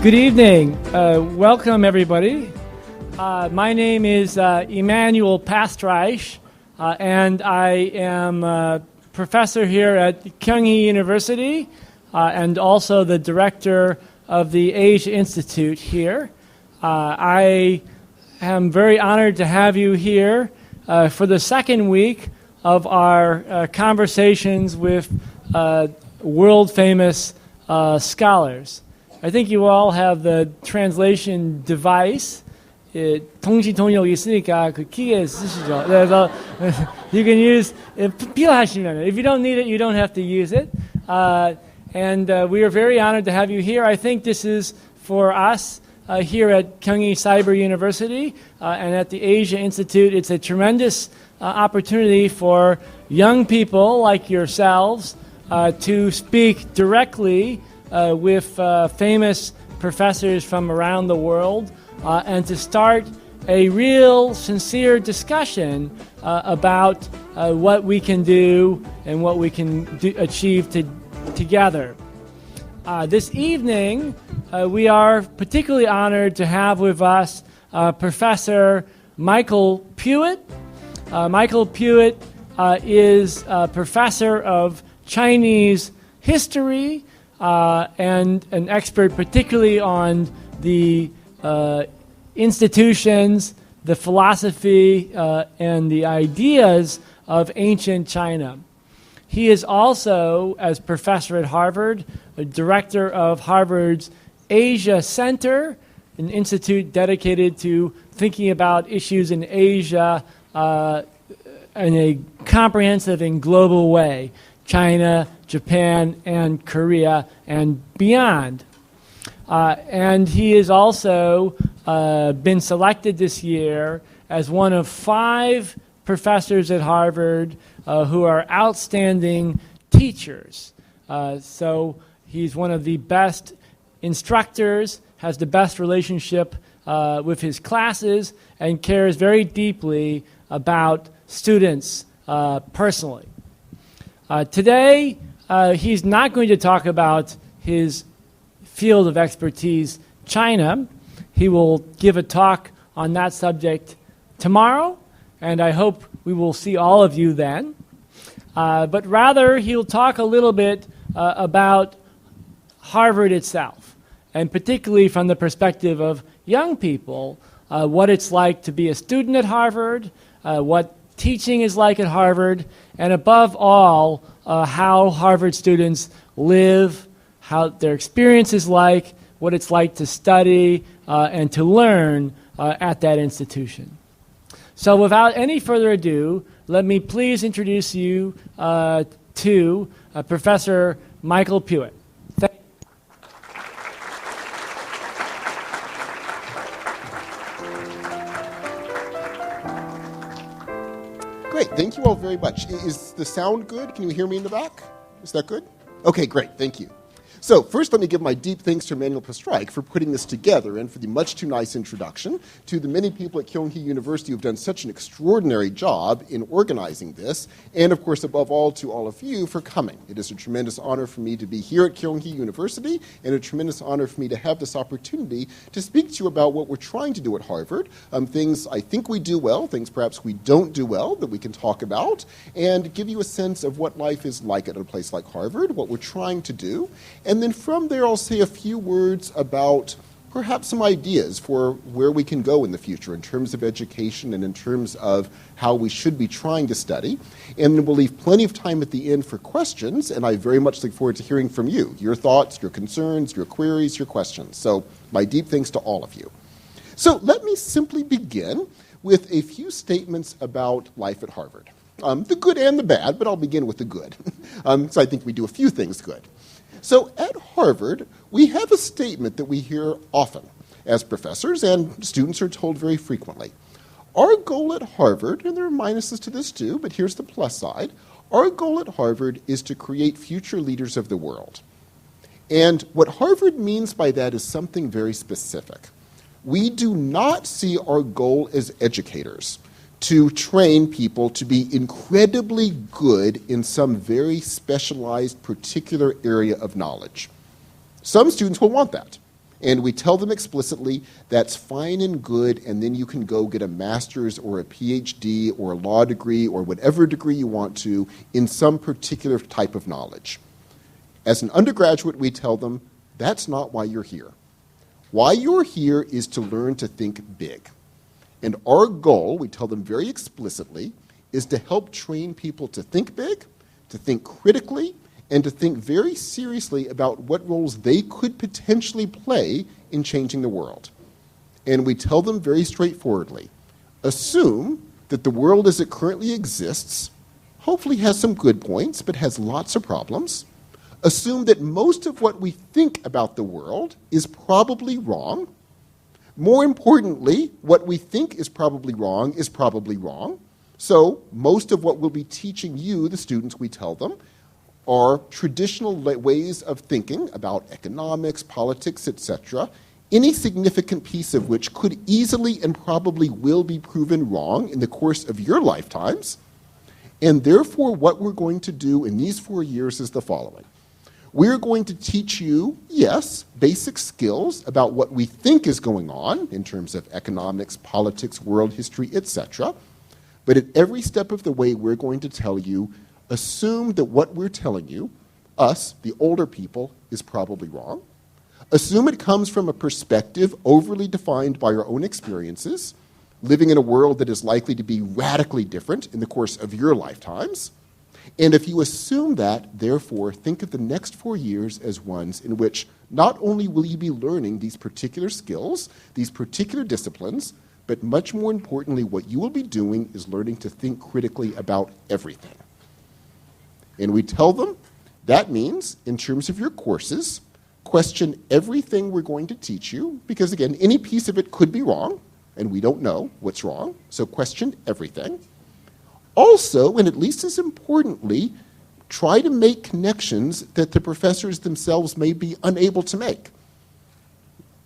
Good evening. Welcome, everybody. My name is Emanuel Pastreich, and I am a professor here at Kyung University and also the director of the Asia Institute here. I am very honored to have you here for the second week of our conversations with world-famous scholars. I think you all have the translation device. 통시통역 있으니까 그 기계 쓰시죠. 그래서 you can use 필요하시면. If you don't need it, you don't have to use it. And we are very honored to have you here. I think this is for us here at Kyung Cyber University and at the Asia Institute. It's a tremendous opportunity for young people like yourselves to speak directly with famous professors from around the world and to start a real, sincere discussion about what we can do and what we can achieve together. This evening, we are particularly honored to have with us Professor Michael Puett. Michael Puett is a professor of Chinese history and an expert particularly on the institutions, the philosophy, and the ideas of ancient China. He is also, as professor at Harvard, a director of Harvard's Asia Center, an institute dedicated to thinking about issues in Asia in a comprehensive and global way. China, Japan, and Korea, and beyond. And he has also been selected this year as one of 5 professors at Harvard who are outstanding teachers. So he's one of the best instructors, has the best relationship with his classes, and cares very deeply about students personally. Today, he's not going to talk about his field of expertise, China. He will give a talk on that subject tomorrow, and I hope we will see all of you then. But rather, he'll talk a little bit about Harvard itself, and particularly from the perspective of young people, what it's like to be a student at Harvard, what teaching is like at Harvard, and above all, how Harvard students live, how their experience is like, what it's like to study and to learn at that institution. So without any further ado, let me please introduce you to Professor Michael Puett. Great, thank you all very much. Is the sound good? Can you hear me in the back? Is that good? Okay, great, thank you. So first, let me give my deep thanks to Emanuel Pastreich for putting this together and for the much too nice introduction, to the many people at Kyung University who have done such an extraordinary job in organizing this, and of course, above all, to all of you for coming. It is a tremendous honor for me to be here at Kyung University, and a tremendous honor for me to have this opportunity to speak to you about what we're trying to do at Harvard, things I think we do well, things perhaps we don't do well that we can talk about, and give you a sense of what life is like at a place like Harvard, what we're trying to do. And then from there, I'll say a few words about perhaps some ideas for where we can go in the future in terms of education and in terms of how we should be trying to study. And then we'll leave plenty of time at the end for questions, and I very much look forward to hearing from you, your thoughts, your concerns, your queries, your questions. So my deep thanks to all of you. So let me simply begin with a few statements about life at Harvard. The good and the bad, but I'll begin with the good. So I think we do a few things good. So at Harvard, we have a statement that we hear often as professors, and students are told very frequently. Our goal at Harvard, and there are minuses to this too, but here's the plus side, our goal at Harvard is to create future leaders of the world. And what Harvard means by that is something very specific. We do not see our goal as educators to train people to be incredibly good in some very specialized particular area of knowledge. Some students will want that. And we tell them explicitly that's fine and good, and then you can go get a master's or a PhD or a law degree or whatever degree you want to in some particular type of knowledge. As an undergraduate, we tell them that's not why you're here. Why you're here is to learn to think big. And our goal, we tell them very explicitly, is to help train people to think big, to think critically, and to think very seriously about what roles they could potentially play in changing the world. And we tell them very straightforwardly, assume that the world as it currently exists hopefully has some good points, but has lots of problems. Assume that most of what we think about the world is probably wrong. More importantly, what we think is probably wrong is probably wrong. So most of what we'll be teaching you, the students, we tell them, are traditional ways of thinking about economics, politics, etc., any significant piece of which could easily and probably will be proven wrong in the course of your lifetimes. And therefore, what we're going to do in these 4 years is the following. We're going to teach you, yes, basic skills about what we think is going on in terms of economics, politics, world history, etc. But at every step of the way, we're going to tell you, assume that what we're telling you, us, the older people, is probably wrong. Assume it comes from a perspective overly defined by our own experiences, living in a world that is likely to be radically different in the course of your lifetimes. And if you assume that, therefore, think of the next 4 years as ones in which not only will you be learning these particular skills, these particular disciplines, but much more importantly, what you will be doing is learning to think critically about everything. And we tell them that means, in terms of your courses, question everything we're going to teach you, because again, any piece of it could be wrong, and we don't know what's wrong, so question everything. Also, and at least as importantly, try to make connections that the professors themselves may be unable to make.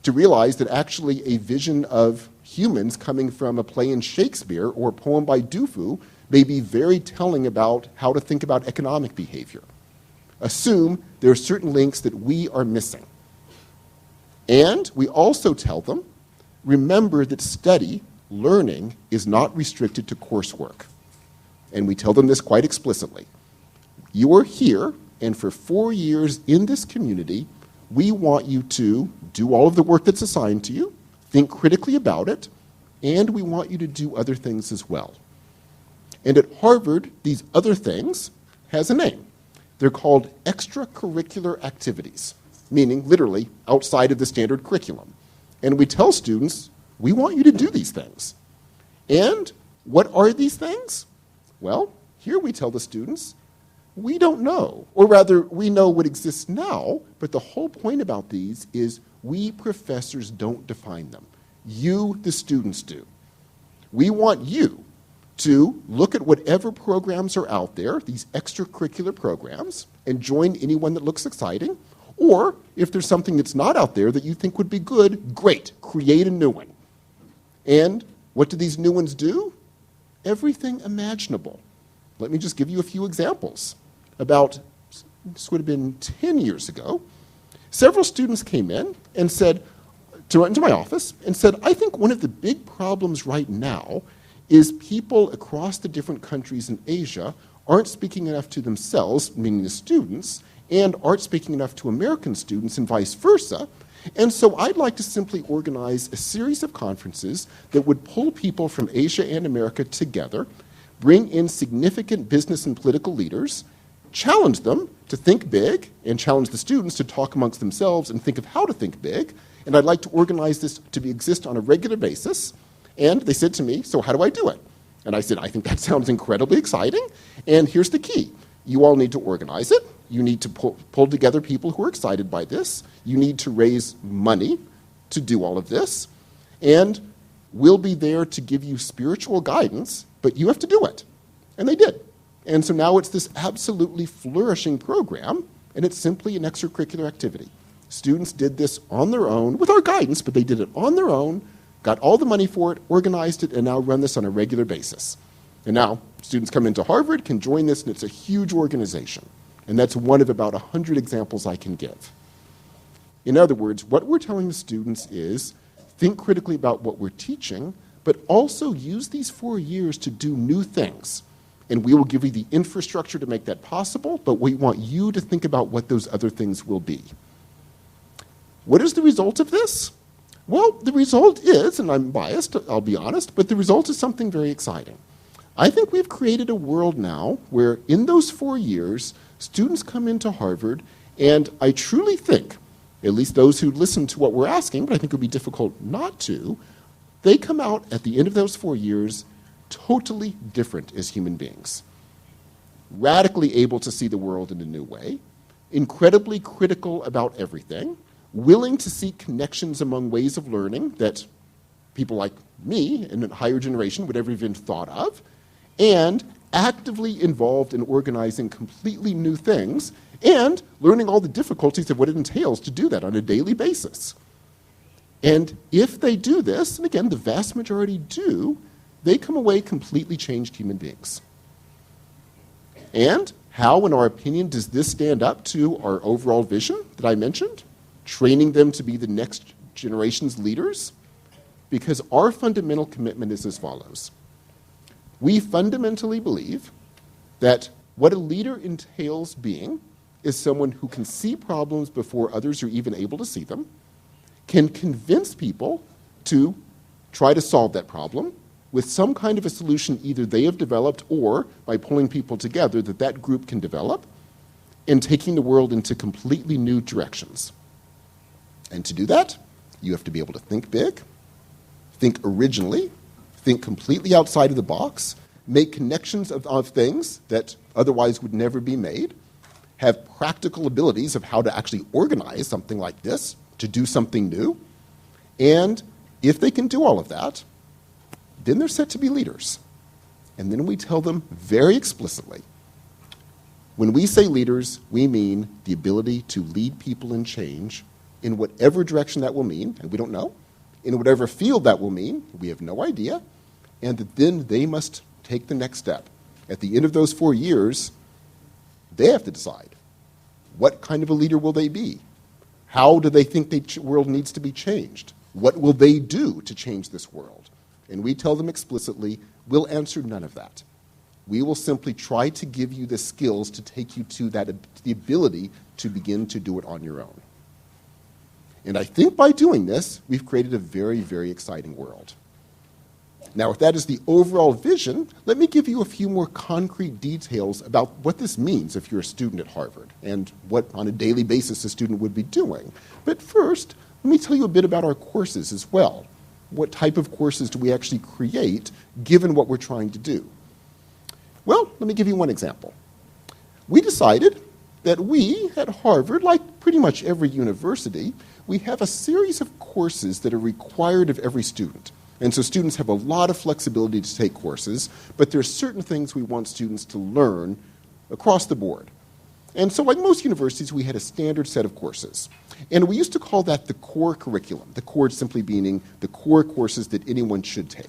To realize that actually a vision of humans coming from a play in Shakespeare or a poem by Dufu may be very telling about how to think about economic behavior. Assume there are certain links that we are missing. And we also tell them, remember that study, learning, is not restricted to coursework. And we tell them this quite explicitly. You are here, and for 4 years in this community, we want you to do all of the work that's assigned to you, think critically about it, and we want you to do other things as well. And at Harvard, these other things has a name. They're called extracurricular activities, meaning literally outside of the standard curriculum. And we tell students, we want you to do these things. And what are these things? Well, here we tell the students, we don't know. Or rather, we know what exists now, but the whole point about these is we professors don't define them. You, the students, do. We want you to look at whatever programs are out there, these extracurricular programs, and join anyone that looks exciting. Or if there's something that's not out there that you think would be good, great, create a new one. And what do these new ones do? Everything imaginable. Let me just give you a few examples. This would have been 10 years ago, several students came in and said, into my office, and said, I think one of the big problems right now is people across the different countries in Asia aren't speaking enough to themselves, meaning the students, and aren't speaking enough to American students and vice versa. And so I'd like to simply organize a series of conferences that would pull people from Asia and America together, bring in significant business and political leaders, challenge them to think big, and challenge the students to talk amongst themselves and think of how to think big. And I'd like to organize this to exist on a regular basis. And they said to me, so how do I do it? And I said, I think that sounds incredibly exciting. And here's the key. You all need to organize it. You need to pull together people who are excited by this. You need to raise money to do all of this. And we'll be there to give you spiritual guidance, but you have to do it. And they did. And so now it's this absolutely flourishing program, and it's simply an extracurricular activity. Students did this on their own, with our guidance, but they did it on their own, got all the money for it, organized it, and now run this on a regular basis. And now students come into Harvard, can join this, and it's a huge organization. And that's one of about 100 examples I can give. In other words, what we're telling the students is think critically about what we're teaching, but also use these 4 years to do new things. And we will give you the infrastructure to make that possible, but we want you to think about what those other things will be. What is the result of this? Well, the result is, and I'm biased, I'll be honest, but the result is something very exciting. I think we've created a world now where in those 4 years, students come into Harvard, and I truly think, at least those who listen to what we're asking, but I think it would be difficult not to, they come out at the end of those 4 years totally different as human beings. Radically able to see the world in a new way, incredibly critical about everything, willing to seek connections among ways of learning that people like me in a higher generation would ever even thought of, and actively involved in organizing completely new things and learning all the difficulties of what it entails to do that on a daily basis. And if they do this, and again, the vast majority do, they come away completely changed human beings. And how, in our opinion, does this stand up to our overall vision that I mentioned? Training them to be the next generation's leaders? Because our fundamental commitment is as follows. We fundamentally believe that what a leader entails being is someone who can see problems before others are even able to see them, can convince people to try to solve that problem with some kind of a solution either they have developed or by pulling people together that that group can develop, and taking the world into completely new directions. And to do that, you have to be able to think big, think originally, think completely outside of the box, make connections of things that otherwise would never be made, have practical abilities of how to actually organize something like this to do something new, and if they can do all of that, then they're set to be leaders. And then we tell them very explicitly, when we say leaders, we mean the ability to lead people in change in whatever direction that will mean, and we don't know, in whatever field that will mean, we have no idea, and that then they must take the next step. At the end of those 4 years, they have to decide what kind of a leader will they be? How do they think the world needs to be changed? What will they do to change this world? And we tell them explicitly, we'll answer none of that. We will simply try to give you the skills to take you to that, the ability to begin to do it on your own. And I think by doing this, we've created a very, very exciting world. Now, if that is the overall vision, let me give you a few more concrete details about what this means if you're a student at Harvard and what on a daily basis a student would be doing. But first, let me tell you a bit about our courses as well. What type of courses do we actually create given what we're trying to do? Well, let me give you one example. We decided that we at Harvard, like pretty much every university, we have a series of courses that are required of every student. And so students have a lot of flexibility to take courses, but there are certain things we want students to learn across the board. And so like most universities, we had a standard set of courses. And we used to call that the core curriculum, the core simply meaning the core courses that anyone should take.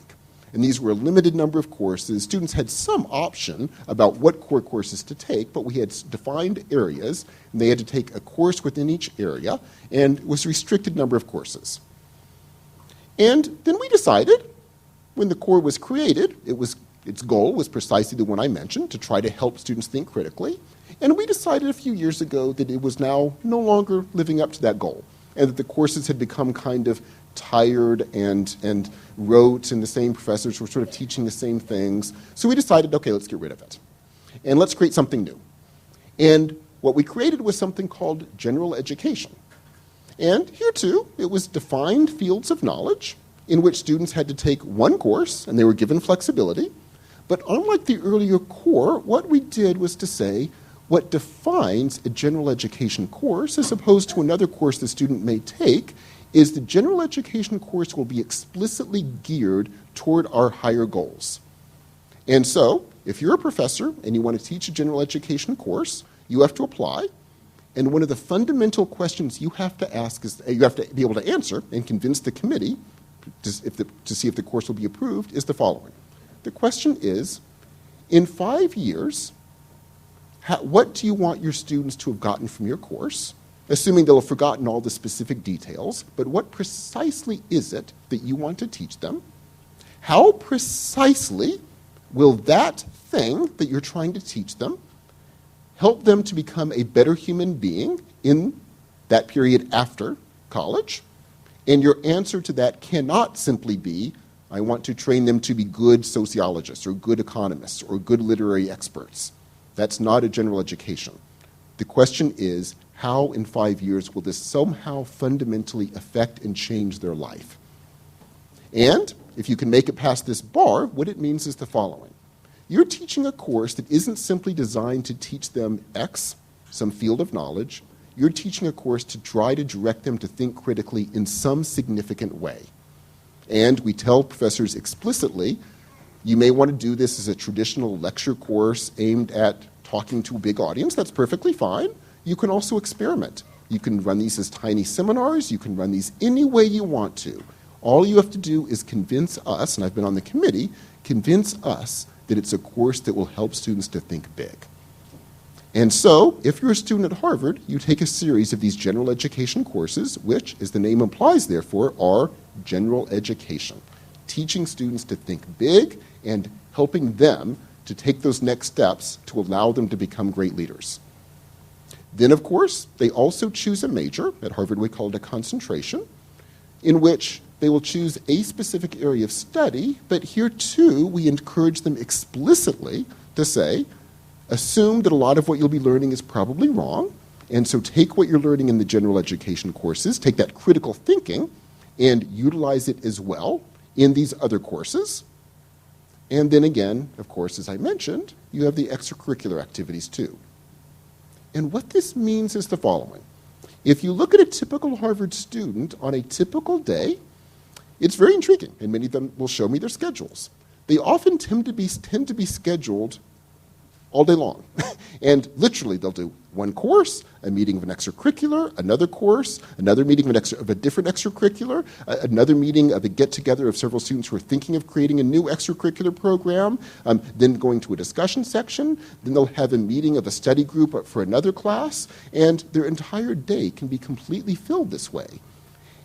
And these were a limited number of courses. Students had some option about what core courses to take, but we had defined areas, and they had to take a course within each area, and it was a restricted number of courses. And then we decided, when the core was created, its goal was precisely the one I mentioned, to try to help students think critically. And we decided a few years ago that it was now no longer living up to that goal, and that the courses had become kind of tired and rote, and the same professors were sort of teaching the same things. So we decided, okay, let's get rid of it. And let's create something new. And what we created was something called general education. And here too, it was defined fields of knowledge in which students had to take one course, and they were given flexibility. But unlike the earlier core, what we did was to say what defines a general education course, as opposed to another course the student may take, is the general education course will be explicitly geared toward our higher goals. And so, if you're a professor and you want to teach a general education course, you have to apply. And one of the fundamental questions you have to ask is, you have to be able to answer and convince the committee to see if the course will be approved, is the following. The question is, in 5 years, what do you want your students to have gotten from your course? assuming they'll have forgotten all the specific details, but what precisely is it that you want to teach them? How precisely will that thing that you're trying to teach them help them to become a better human being in that period after college? And your answer to that cannot simply be, I want to train them to be good sociologists or good economists or good literary experts. That's not a general education. The question is, how in 5 years will this somehow fundamentally affect and change their life? And if you can make it past this bar, what it means is the following. You're teaching a course that isn't simply designed to teach them X, some field of knowledge. You're teaching a course to try to direct them to think critically in some significant way. And we tell professors explicitly, you may want to do this as a traditional lecture course aimed at talking to a big audience. That's perfectly fine. You can also experiment. You can run these as tiny seminars. You can run these any way you want to. All you have to do is convince us, and I've been on the committee, convince us that it's a course that will help students to think big. And so, if you're a student at Harvard, you take a series of these general education courses, which, as the name implies, therefore, are general education, teaching students to think big and helping them to take those next steps to allow them to become great leaders. Then, of course, they also choose a major. At Harvard, we call it a concentration, in which they will choose a specific area of study, but here, too, we encourage them explicitly to say, assume that a lot of what you'll be learning is probably wrong, and so take what you're learning in the general education courses, take that critical thinking, and utilize it as well in these other courses. And then again, of course, as I mentioned, you have the extracurricular activities too. And what this means is the following. If you look at a typical Harvard student on a typical day, it's very intriguing, and many of them will show me their schedules. They often tend to be scheduled all day long. And literally, they'll do one course, a meeting of an extracurricular, another course, another meeting of a different extracurricular, another meeting of a get-together of several students who are thinking of creating a new extracurricular program, then going to a discussion section, then they'll have a meeting of a study group for another class, and their entire day can be completely filled this way.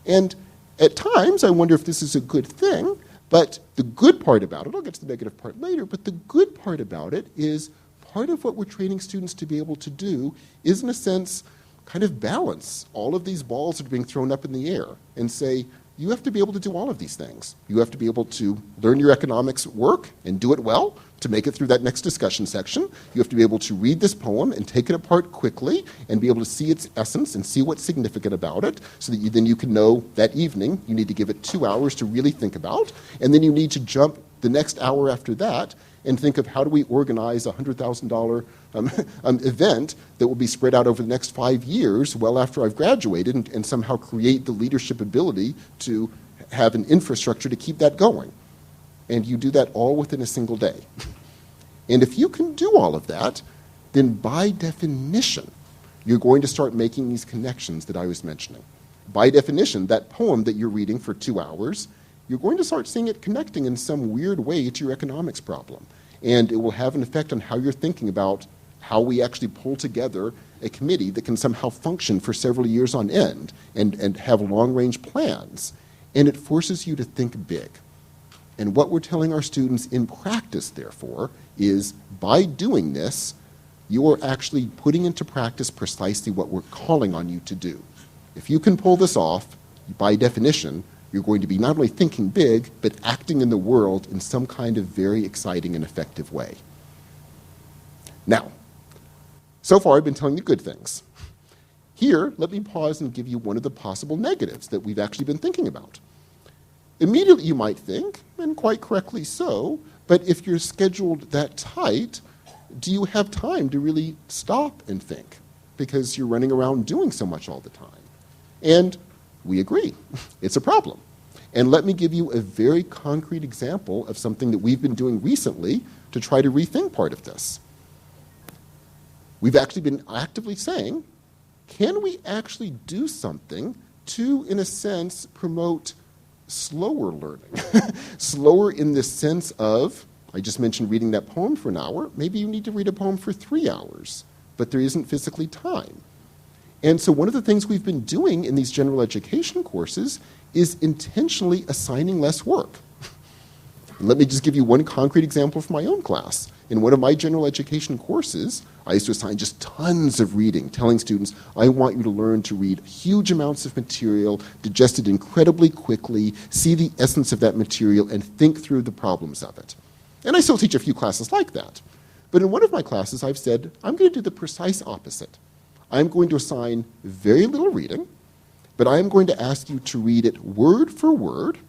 And at times, I wonder if this is a good thing, but the good part about it, I'll get to the negative part later, but the good part about it is part of what we're training students to be able to do is, in a sense, kind of balance all of these balls that are being thrown up in the air and say, you have to be able to do all of these things. You have to be able to learn your economics work and do it well to make it through that next discussion section. You have to be able to read this poem and take it apart quickly and be able to see its essence and see what's significant about it so that then you can know that evening you need to give it 2 hours to really think about, and then you need to jump the next hour after that and think of how do we organize a $100,000 event that will be spread out over the next 5 years well after I've graduated and somehow create the leadership ability to have an infrastructure to keep that going. And you do that all within a single day. And if you can do all of that, then by definition, you're going to start making these connections that I was mentioning. By definition, that poem that you're reading for 2 hours, you're going to start seeing it connecting in some weird way to your economics problem. And it will have an effect on how you're thinking about how we actually pull together a committee that can somehow function for several years on end and have long-range plans. And it forces you to think big. And what we're telling our students in practice, therefore, is by doing this, you are actually putting into practice precisely what we're calling on you to do. If you can pull this off, by definition, you're going to be not only thinking big, but acting in the world in some kind of very exciting and effective way. Now, so far I've been telling you good things. Here, let me pause and give you one of the possible negatives that we've actually been thinking about. Immediately you might think, and quite correctly so, but if you're scheduled that tight, do you have time to really stop and think? Because you're running around doing so much all the time. And we agree, it's a problem. And let me give you a very concrete example of something that we've been doing recently to try to rethink part of this. We've actually been actively saying, can we actually do something to, in a sense, promote slower learning? Slower in the sense of, I just mentioned reading that poem for an hour, maybe you need to read a poem for 3 hours, but there isn't physically time. And so one of the things we've been doing in these general education courses is intentionally assigning less work. Let me just give you one concrete example from my own class. In one of my general education courses, I used to assign just tons of reading, telling students, I want you to learn to read huge amounts of material, digest it incredibly quickly, see the essence of that material, and think through the problems of it. And I still teach a few classes like that. But in one of my classes, I've said, I'm going to do the precise opposite. I'm going to assign very little reading, but I'm going to ask you to read it word for word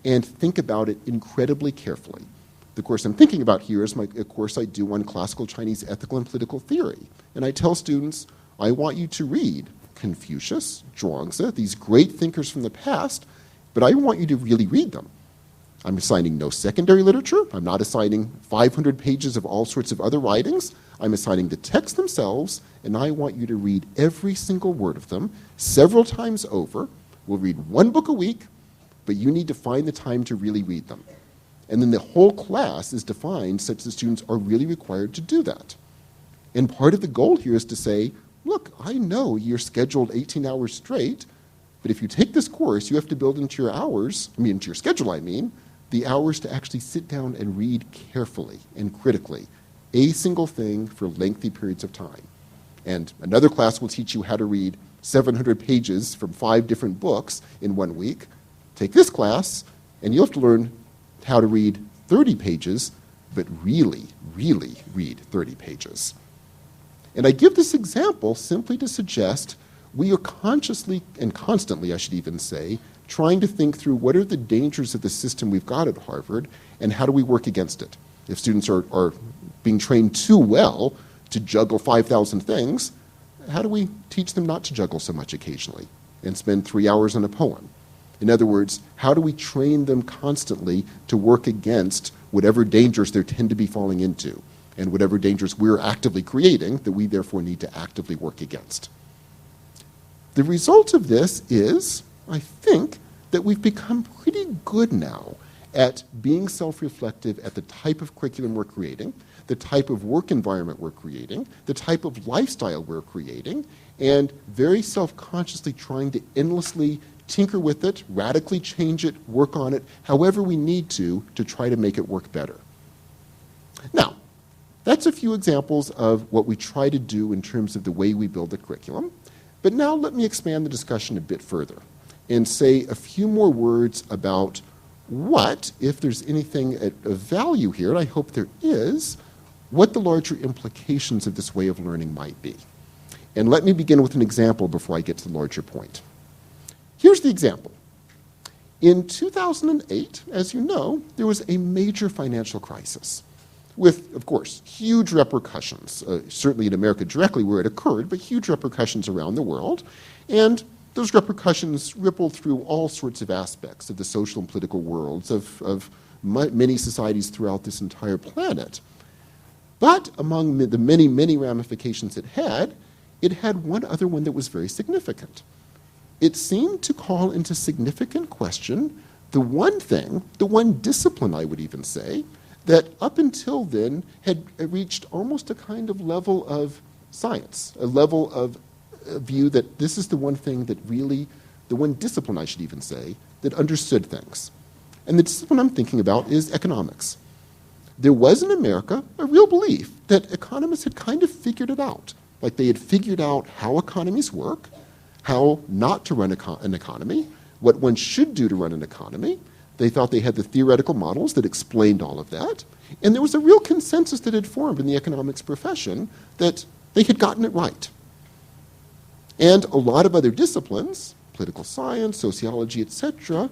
and think about it incredibly carefully. The course I'm thinking about here is a course I do on classical Chinese ethical and political theory. And I tell students, I want you to read Confucius, Zhuangzi, these great thinkers from the past, but I want you to really read them. I'm assigning no secondary literature. I'm not assigning 500 pages of all sorts of other writings. I'm assigning the texts themselves, and I want you to read every single word of them several times over. We'll read one book a week, but you need to find the time to really read them. And then the whole class is defined such that students are really required to do that. And part of the goal here is to say, look, I know you're scheduled 18 hours straight, but if you take this course, you have to build into your into your schedule, the hours to actually sit down and read carefully and critically, a single thing for lengthy periods of time. And another class will teach you how to read 700 pages from 5 different books in 1 week. Take this class, and you'll have to learn how to read 30 pages, but really, really read 30 pages. And I give this example simply to suggest we are consciously and constantly, I should even say, trying to think through what are the dangers of the system we've got at Harvard and how do we work against it. If students are being trained too well to juggle 5,000 things, how do we teach them not to juggle so much occasionally and spend 3 hours on a poem? In other words, how do we train them constantly to work against whatever dangers they tend to be falling into and whatever dangers we're actively creating that we therefore need to actively work against? The result of this is, I think, that we've become pretty good now at being self-reflective at the type of curriculum we're creating, the type of work environment we're creating, the type of lifestyle we're creating, and very self-consciously trying to endlessly tinker with it, radically change it, work on it, however we need to try to make it work better. Now, that's a few examples of what we try to do in terms of the way we build the curriculum. But now let me expand the discussion a bit further and say a few more words about what, if there's anything of value here, and I hope there is, what the larger implications of this way of learning might be. And let me begin with an example before I get to the larger point. Here's the example. In 2008, as you know, there was a major financial crisis with, of course, huge repercussions, certainly in America directly where it occurred, but huge repercussions around the world. And those repercussions rippled through all sorts of aspects of the social and political worlds of many societies throughout this entire planet. But among the many, many ramifications it had one other one that was very significant. It seemed to call into significant question the one thing, the one discipline, I would even say, that up until then had reached almost a kind of level of science, a level of view that this is the one thing that really, the one discipline, I should even say, that understood things. And the discipline I'm thinking about is economics. There was in America a real belief that economists had kind of figured it out. Like they had figured out how economies work, how not to run an economy, what one should do to run an economy. They thought they had the theoretical models that explained all of that. And there was a real consensus that had formed in the economics profession that they had gotten it right. And a lot of other disciplines, political science, sociology, etc.,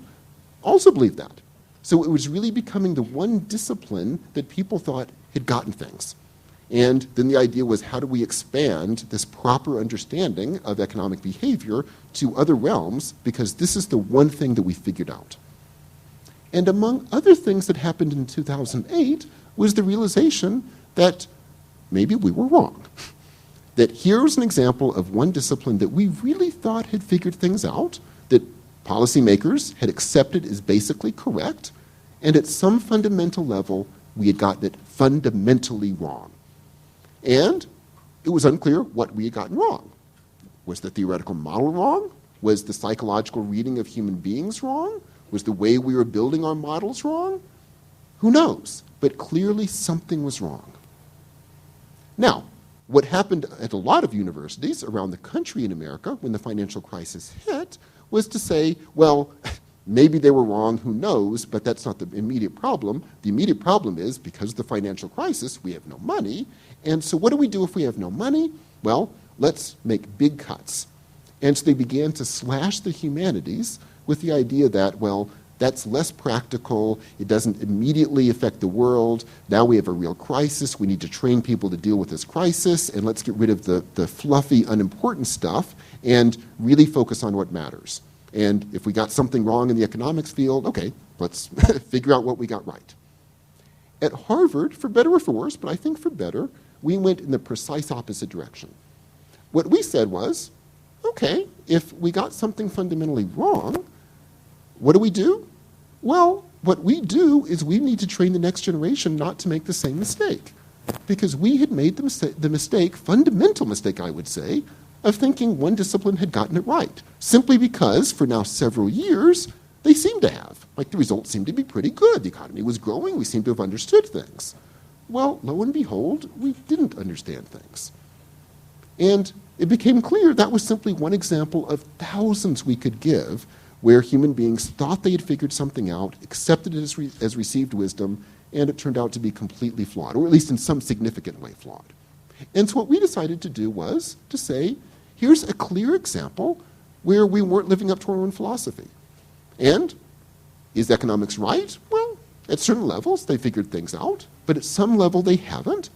also believed that. So it was really becoming the one discipline that people thought had gotten things. And then the idea was, how do we expand this proper understanding of economic behavior to other realms, because this is the one thing that we figured out. And among other things that happened in 2008 was the realization that maybe we were wrong. That here's an example of one discipline that we really thought had figured things out, that policymakers had accepted as basically correct, and at some fundamental level, we had gotten it fundamentally wrong. And it was unclear what we had gotten wrong. Was the theoretical model wrong? Was the psychological reading of human beings wrong? Was the way we were building our models wrong? Who knows? But clearly something was wrong. Now, what happened at a lot of universities around the country in America when the financial crisis hit was to say, well, maybe they were wrong, who knows, but that's not the immediate problem. The immediate problem is because of the financial crisis, we have no money. And so what do we do if we have no money? Well, let's make big cuts. And so they began to slash the humanities with the idea that, well, that's less practical. It doesn't immediately affect the world. Now we have a real crisis. We need to train people to deal with this crisis, and let's get rid of the fluffy, unimportant stuff and really focus on what matters. And if we got something wrong in the economics field, okay, let's figure out what we got right. At Harvard, for better or for worse, but I think for better, we went in the precise opposite direction. What we said was, okay, if we got something fundamentally wrong, what do? Well, what we do is we need to train the next generation not to make the same mistake. Because we had made the mistake, fundamental mistake, I would say, of thinking one discipline had gotten it right. Simply because, for now several years, they seemed to have. Like, the results seemed to be pretty good. The economy was growing. We seemed to have understood things. Well, lo and behold, we didn't understand things. And it became clear that was simply one example of thousands we could give where human beings thought they had figured something out, accepted it as received wisdom, and it turned out to be completely flawed, or at least in some significant way flawed. And so what we decided to do was to say, here's a clear example where we weren't living up to our own philosophy. And is economics right? Well, at certain levels, they figured things out, but at some level, they haven't,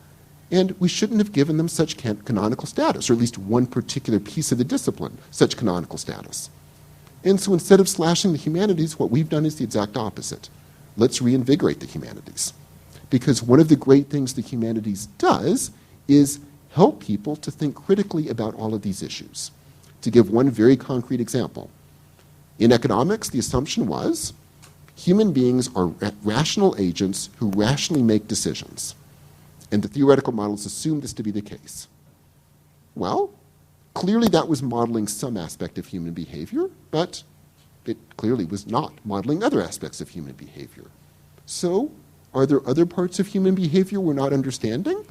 and we shouldn't have given them such canonical status, or at least one particular piece of the discipline, such canonical status. And so instead of slashing the humanities, what we've done is the exact opposite. Let's reinvigorate the humanities. Because one of the great things the humanities does is help people to think critically about all of these issues. To give one very concrete example, in economics, the assumption was human beings are rational agents who rationally make decisions. And the theoretical models assume this to be the case. Well, clearly that was modeling some aspect of human behavior, but it clearly was not modeling other aspects of human behavior. So, are there other parts of human behavior we're not understanding?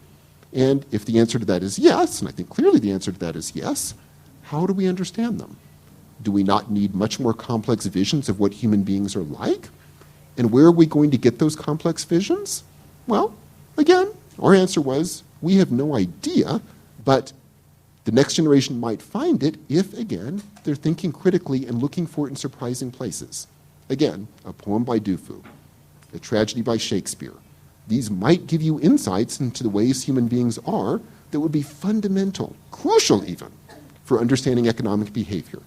And if the answer to that is yes, and I think clearly the answer to that is yes, how do we understand them? Do we not need much more complex visions of what human beings are like? And where are we going to get those complex visions? Well, again, our answer was, we have no idea, but the next generation might find it if, again, they're thinking critically and looking for it in surprising places. Again, a poem by Dufu, a tragedy by Shakespeare. These might give you insights into the ways human beings are that would be fundamental, crucial even, for understanding economic behavior.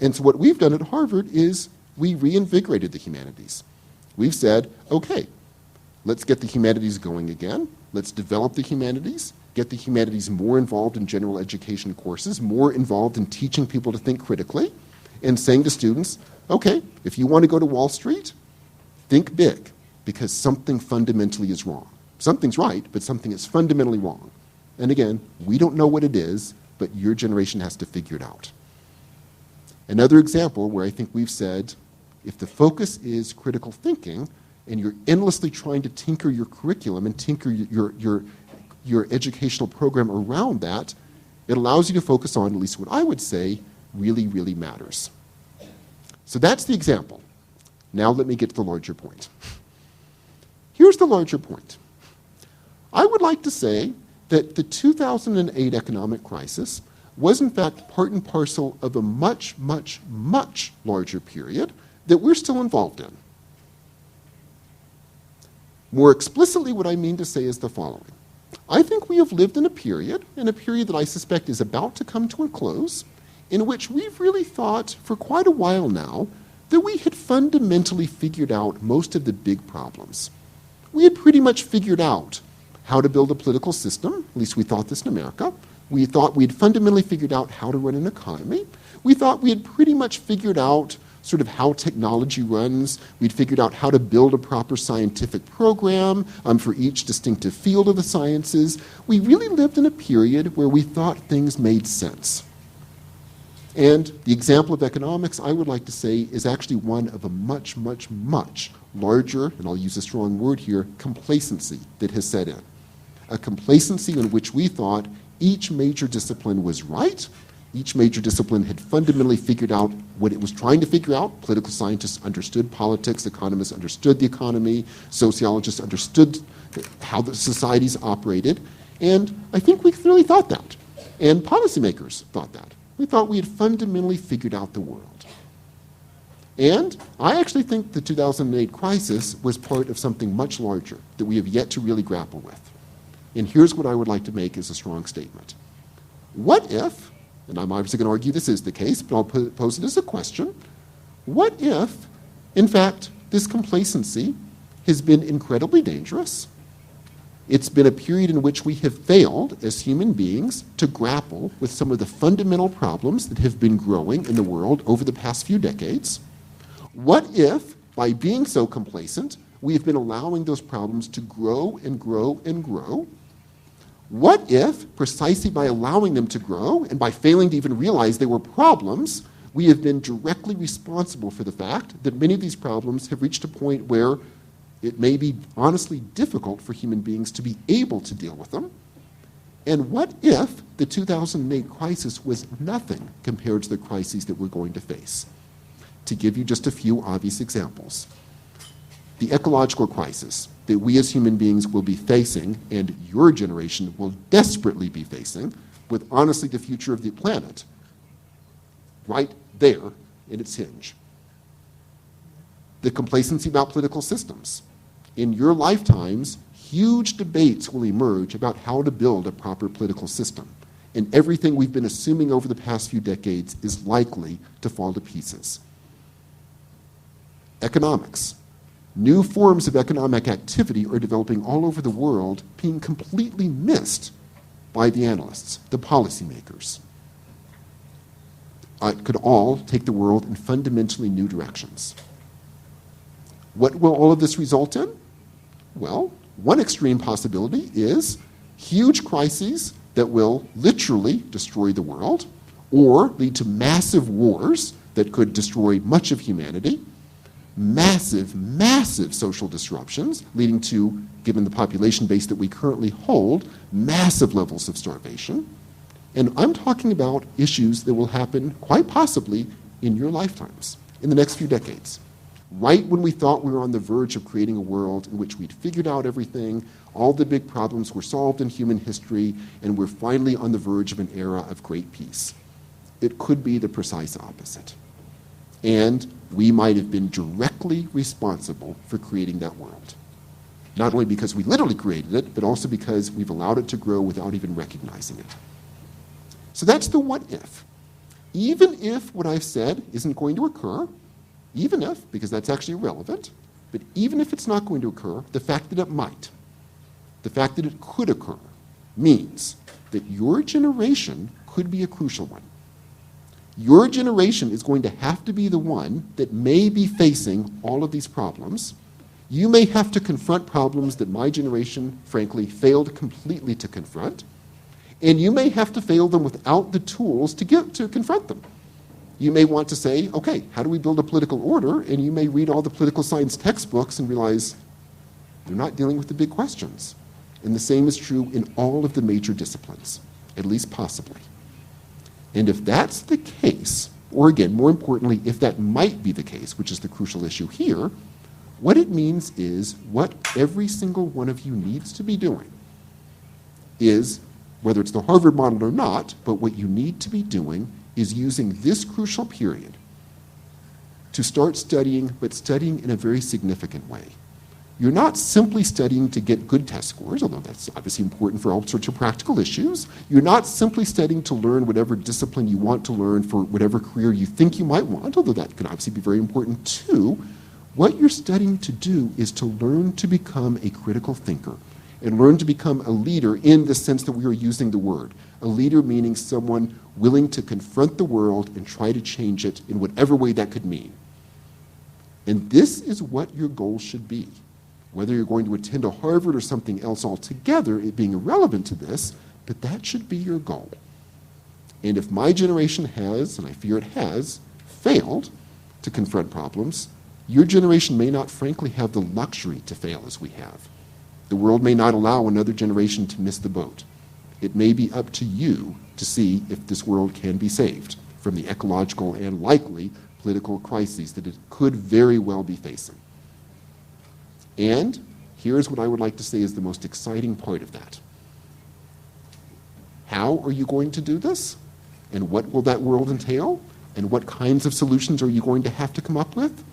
And so what we've done at Harvard is we reinvigorated the humanities. We've said, okay, let's get the humanities going again. Let's develop the humanities, get the humanities more involved in general education courses, more involved in teaching people to think critically, and saying to students, okay, if you want to go to Wall Street, think big, because something fundamentally is wrong. Something's right, but something is fundamentally wrong. And again, we don't know what it is, but your generation has to figure it out. Another example where I think we've said, if the focus is critical thinking, and you're endlessly trying to tinker your curriculum and tinker your educational program around that, it allows you to focus on, at least what I would say, really, really matters. So that's the example. Now let me get to the larger point. Here's the larger point. I would like to say that the 2008 economic crisis was in fact part and parcel of a much, much, much larger period that we're still involved in. More explicitly, what I mean to say is the following. I think we have lived in a period that I suspect is about to come to a close, in which we've really thought for quite a while now that we had fundamentally figured out most of the big problems. We had pretty much figured out how to build a political system, at least we thought this in America. We thought we'd fundamentally figured out how to run an economy. We thought we had pretty much figured out sort of how technology runs. We'd figured out how to build a proper scientific program for each distinctive field of the sciences. We really lived in a period where we thought things made sense. And the example of economics, I would like to say, is actually one of a much, much, much larger, and I'll use a strong word here, complacency that has set in. A complacency in which we thought each major discipline was right. Each major discipline had fundamentally figured out what it was trying to figure out. Political scientists understood politics, economists understood the economy, sociologists understood how the societies operated, and I think we really thought that. And policymakers thought that. We thought we had fundamentally figured out the world. And I actually think the 2008 crisis was part of something much larger that we have yet to really grapple with. And here's what I would like to make as a strong statement. What if, and I'm obviously going to argue this is the case, but I'll pose it as a question, what if, in fact, this complacency has been incredibly dangerous? It's been a period in which we have failed as human beings to grapple with some of the fundamental problems that have been growing in the world over the past few decades. What if, by being so complacent, we have been allowing those problems to grow and grow and grow? What if, precisely by allowing them to grow and by failing to even realize they were problems, we have been directly responsible for the fact that many of these problems have reached a point where it may be honestly difficult for human beings to be able to deal with them? And what if the 2008 crisis was nothing compared to the crises that we're going to face? To give you just a few obvious examples. The ecological crisis that we as human beings will be facing, and your generation will desperately be facing, with honestly the future of the planet right there in its hinge. The complacency about political systems. In your lifetimes, huge debates will emerge about how to build a proper political system. And everything we've been assuming over the past few decades is likely to fall to pieces. Economics. New forms of economic activity are developing all over the world, being completely missed by the analysts, the policymakers. It could all take the world in fundamentally new directions. What will all of this result in? Well, one extreme possibility is huge crises that will literally destroy the world or lead to massive wars that could destroy much of humanity, massive, massive social disruptions leading to, given the population base that we currently hold, massive levels of starvation. And I'm talking about issues that will happen quite possibly in your lifetimes, in the next few decades. Right when we thought we were on the verge of creating a world in which we'd figured out everything, all the big problems were solved in human history, and we're finally on the verge of an era of great peace. It could be the precise opposite. And we might have been directly responsible for creating that world. Not only because we literally created it, but also because we've allowed it to grow without even recognizing it. So that's the what if. Even if what I've said isn't going to occur, even if, because that's actually irrelevant, but even if it's not going to occur, the fact that it might, the fact that it could occur, means that your generation could be a crucial one. Your generation is going to have to be the one that may be facing all of these problems. You may have to confront problems that my generation, frankly, failed completely to confront, and you may have to fail them without the tools to confront them. You may want to say, okay, how do we build a political order? And you may read all the political science textbooks and realize they're not dealing with the big questions. And the same is true in all of the major disciplines, at least possibly. And if that's the case, or again, more importantly, if that might be the case, which is the crucial issue here, what it means is what every single one of you needs to be doing is, whether it's the Harvard model or not, but what you need to be doing is using this crucial period to start studying, but studying in a very significant way. You're not simply studying to get good test scores, although that's obviously important for all sorts of practical issues. You're not simply studying to learn whatever discipline you want to learn for whatever career you think you might want, although that can obviously be very important too. What you're studying to do is to learn to become a critical thinker and learn to become a leader in the sense that we are using the word. A leader meaning someone willing to confront the world and try to change it in whatever way that could mean. And this is what your goal should be. Whether you're going to attend a Harvard or something else altogether, it being irrelevant to this, but that should be your goal. And if my generation has, and I fear it has, failed to confront problems, your generation may not frankly have the luxury to fail as we have. The world may not allow another generation to miss the boat. It may be up to you to see if this world can be saved from the ecological and likely political crises that it could very well be facing. And here's what I would like to say is the most exciting part of that. How are you going to do this? And what will that world entail? And what kinds of solutions are you going to have to come up with?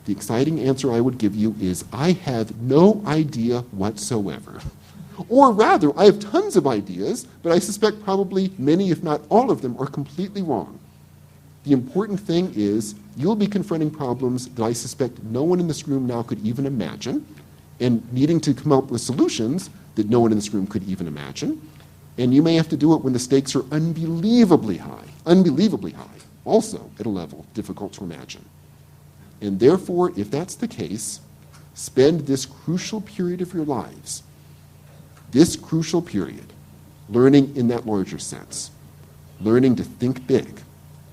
The exciting answer I would give you is I have no idea whatsoever. Or rather, I have tons of ideas, but I suspect probably many, if not all of them, are completely wrong. The important thing is you'll be confronting problems that I suspect no one in this room now could even imagine, and needing to come up with solutions that no one in this room could even imagine. And you may have to do it when the stakes are unbelievably high, also at a level difficult to imagine. And therefore, if that's the case, spend this crucial period of your lives, this crucial period, learning in that larger sense, learning to think big,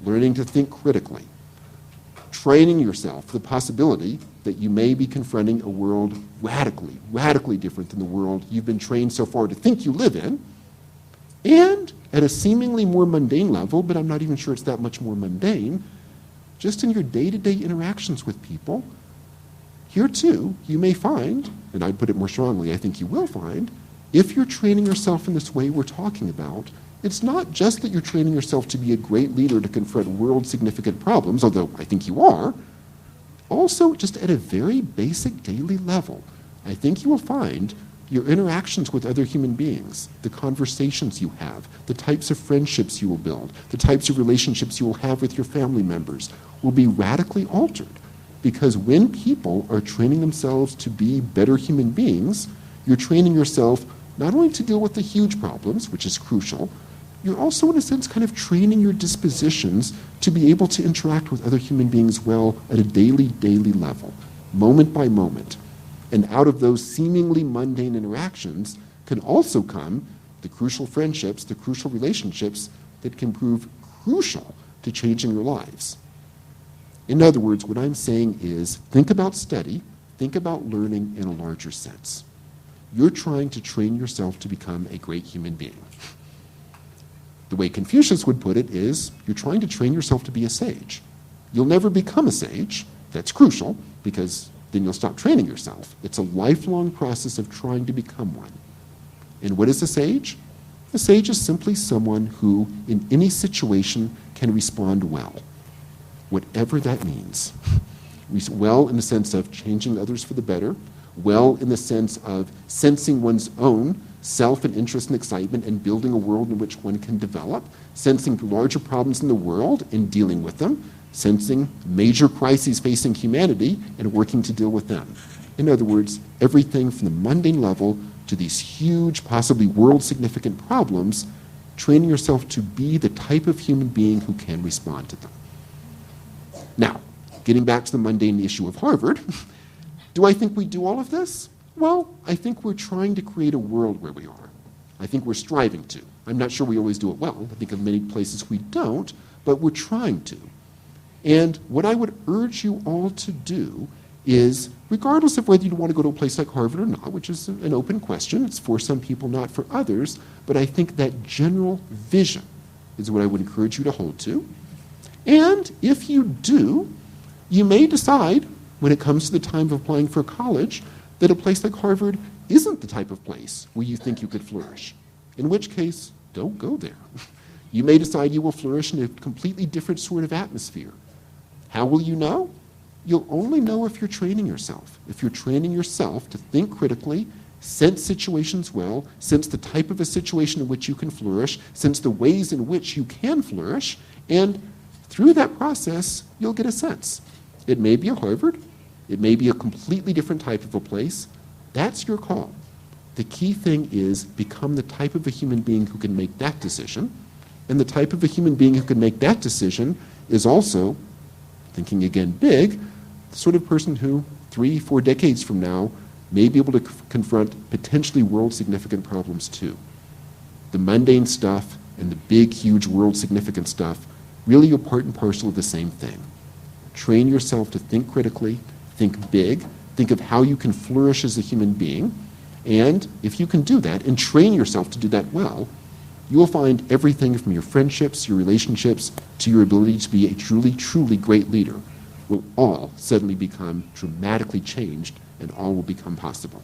learning to think critically, training yourself for the possibility that you may be confronting a world radically different than the world you've been trained so far to think you live in, and at a seemingly more mundane level, but I'm not even sure it's that much more mundane, just in your day-to-day interactions with people, here too, you may find, and I'd put it more strongly, I think you will find, if you're training yourself in this way we're talking about, it's not just that you're training yourself to be a great leader to confront world-significant problems, although I think you are, also just at a very basic daily level, I think you will find your interactions with other human beings, the conversations you have, the types of friendships you will build, the types of relationships you will have with your family members will be radically altered. Because when people are training themselves to be better human beings, you're training yourself not only to deal with the huge problems, which is crucial, you're also in a sense kind of training your dispositions to be able to interact with other human beings well at a daily level, moment by moment. And out of those seemingly mundane interactions can also come the crucial friendships, the crucial relationships that can prove crucial to changing your lives. In other words, what I'm saying is think about study, think about learning in a larger sense. You're trying to train yourself to become a great human being. The way Confucius would put it is you're trying to train yourself to be a sage. You'll never become a sage. That's crucial because then you'll stop training yourself. It's a lifelong process of trying to become one. And what is a sage? A sage is simply someone who, in any situation, can respond well, whatever that means. Well in the sense of changing others for the better, well in the sense of sensing one's own self and interest and excitement and building a world in which one can develop, sensing larger problems in the world and dealing with them, sensing major crises facing humanity and working to deal with them. In other words, everything from the mundane level to these huge, possibly world-significant problems, training yourself to be the type of human being who can respond to them. Now, getting back to the mundane issue of Harvard, do I think we do all of this? Well, I think we're trying to create a world where we are. I think we're striving to. I'm not sure we always do it well. I think in many places we don't, but we're trying to. And what I would urge you all to do is, regardless of whether you want to go to a place like Harvard or not, which is an open question, it's for some people, not for others, but I think that general vision is what I would encourage you to hold to. And if you do, you may decide, when it comes to the time of applying for college, that a place like Harvard isn't the type of place where you think you could flourish, in which case, don't go there. You may decide you will flourish in a completely different sort of atmosphere. How will you know? You'll only know if you're training yourself. If you're training yourself to think critically, sense situations well, sense the type of a situation in which you can flourish, sense the ways in which you can flourish, and through that process, you'll get a sense. It may be a Harvard. It may be a completely different type of a place. That's your call. The key thing is become the type of a human being who can make that decision, and the type of a human being who can make that decision is also, thinking again big, the sort of person who 3-4 decades from now may be able to confront potentially world-significant problems too. The mundane stuff and the big, huge, world significant stuff really are part and parcel of the same thing. Train yourself to think critically, think big, think of how you can flourish as a human being, and if you can do that and train yourself to do that well, you will find everything from your friendships, your relationships, to your ability to be a truly, truly great leader will all suddenly become dramatically changed, and all will become possible.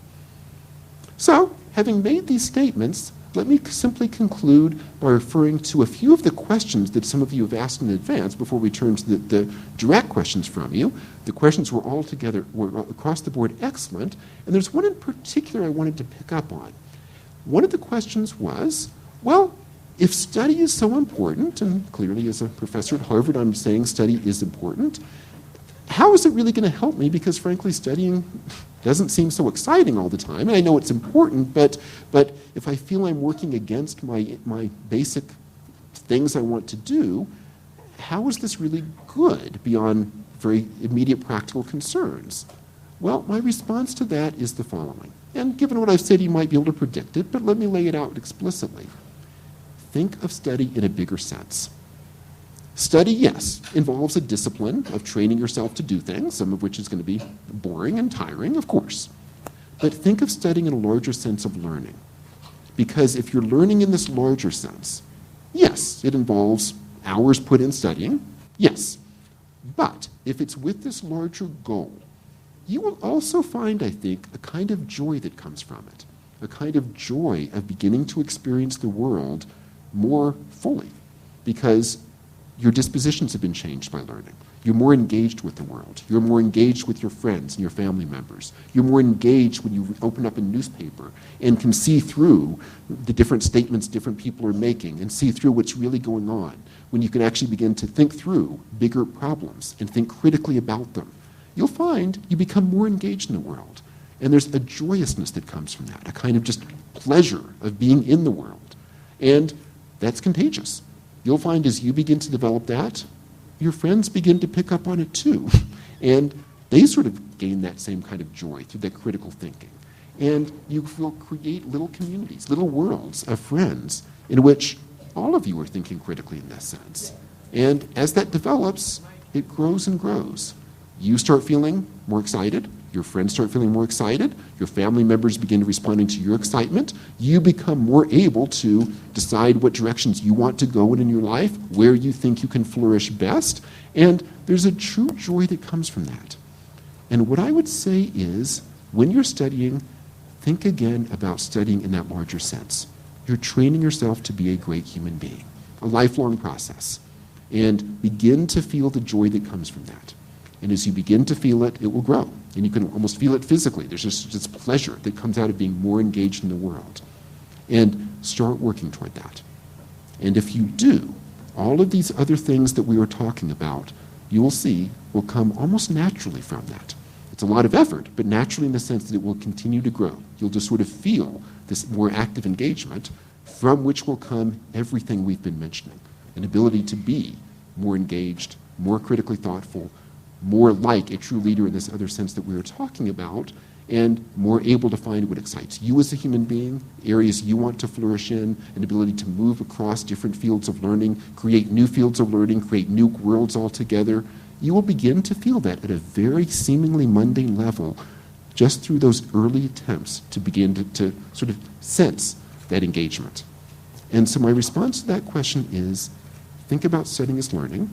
So, having made these statements, let me simply conclude by referring to a few of the questions that some of you have asked in advance before we turn to the direct questions from you. The questions were across the board excellent, and there's one in particular I wanted to pick up on. One of the questions was, well, if study is so important, and clearly as a professor at Harvard I'm saying study is important, how is it really going to help me? Because frankly, studying doesn't seem so exciting all the time. And I know it's important, but if I feel I'm working against my basic things I want to do, how is this really good beyond very immediate practical concerns? Well, my response to that is the following. And given what I've said, you might be able to predict it, but let me lay it out explicitly. Think of study in a bigger sense. Study, yes, involves a discipline of training yourself to do things, some of which is going to be boring and tiring, of course. But think of studying in a larger sense of learning. Because if you're learning in this larger sense, yes, it involves hours put in studying, yes. But if it's with this larger goal, you will also find, I think, a kind of joy that comes from it, a kind of joy of beginning to experience the world more fully, because your dispositions have been changed by learning. You're more engaged with the world. You're more engaged with your friends and your family members. You're more engaged when you open up a newspaper and can see through the different statements different people are making and see through what's really going on, when you can actually begin to think through bigger problems and think critically about them. You'll find you become more engaged in the world. And there's a joyousness that comes from that, a kind of just pleasure of being in the world. And that's contagious. You'll find as you begin to develop that, your friends begin to pick up on it too. And they sort of gain that same kind of joy through that critical thinking. And you will create little communities, little worlds of friends in which all of you are thinking critically in that sense. And as that develops, it grows and grows. You start feeling more excited. Your friends start feeling more excited. Your family members begin responding to your excitement. You become more able to decide what directions you want to go in your life, where you think you can flourish best. And there's a true joy that comes from that. And what I would say is, when you're studying, think again about studying in that larger sense. You're training yourself to be a great human being, a lifelong process. And begin to feel the joy that comes from that. And as you begin to feel it, it will grow. And you can almost feel it physically. There's just this pleasure that comes out of being more engaged in the world. And start working toward that. And if you do, all of these other things that we were talking about, you will see will come almost naturally from that. It's a lot of effort, but naturally in the sense that it will continue to grow. You'll just sort of feel this more active engagement, from which will come everything we've been mentioning. An ability to be more engaged, more critically thoughtful, more like a true leader in this other sense that we were talking about, and more able to find what excites you as a human being, areas you want to flourish in, an ability to move across different fields of learning, create new fields of learning, create new worlds altogether. You will begin to feel that at a very seemingly mundane level just through those early attempts to begin to sort of sense that engagement. And so my response to that question is, think about studying as learning.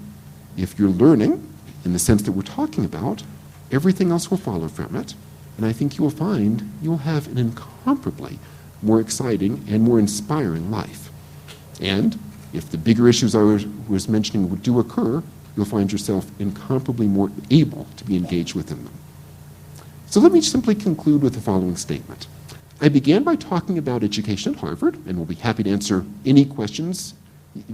If you're learning, in the sense that we're talking about, everything else will follow from it. And I think you will find you'll have an incomparably more exciting and more inspiring life. And if the bigger issues I was mentioning do occur, you'll find yourself incomparably more able to be engaged within them. So let me simply conclude with the following statement. I began by talking about education at Harvard, and we'll be happy to answer any questions,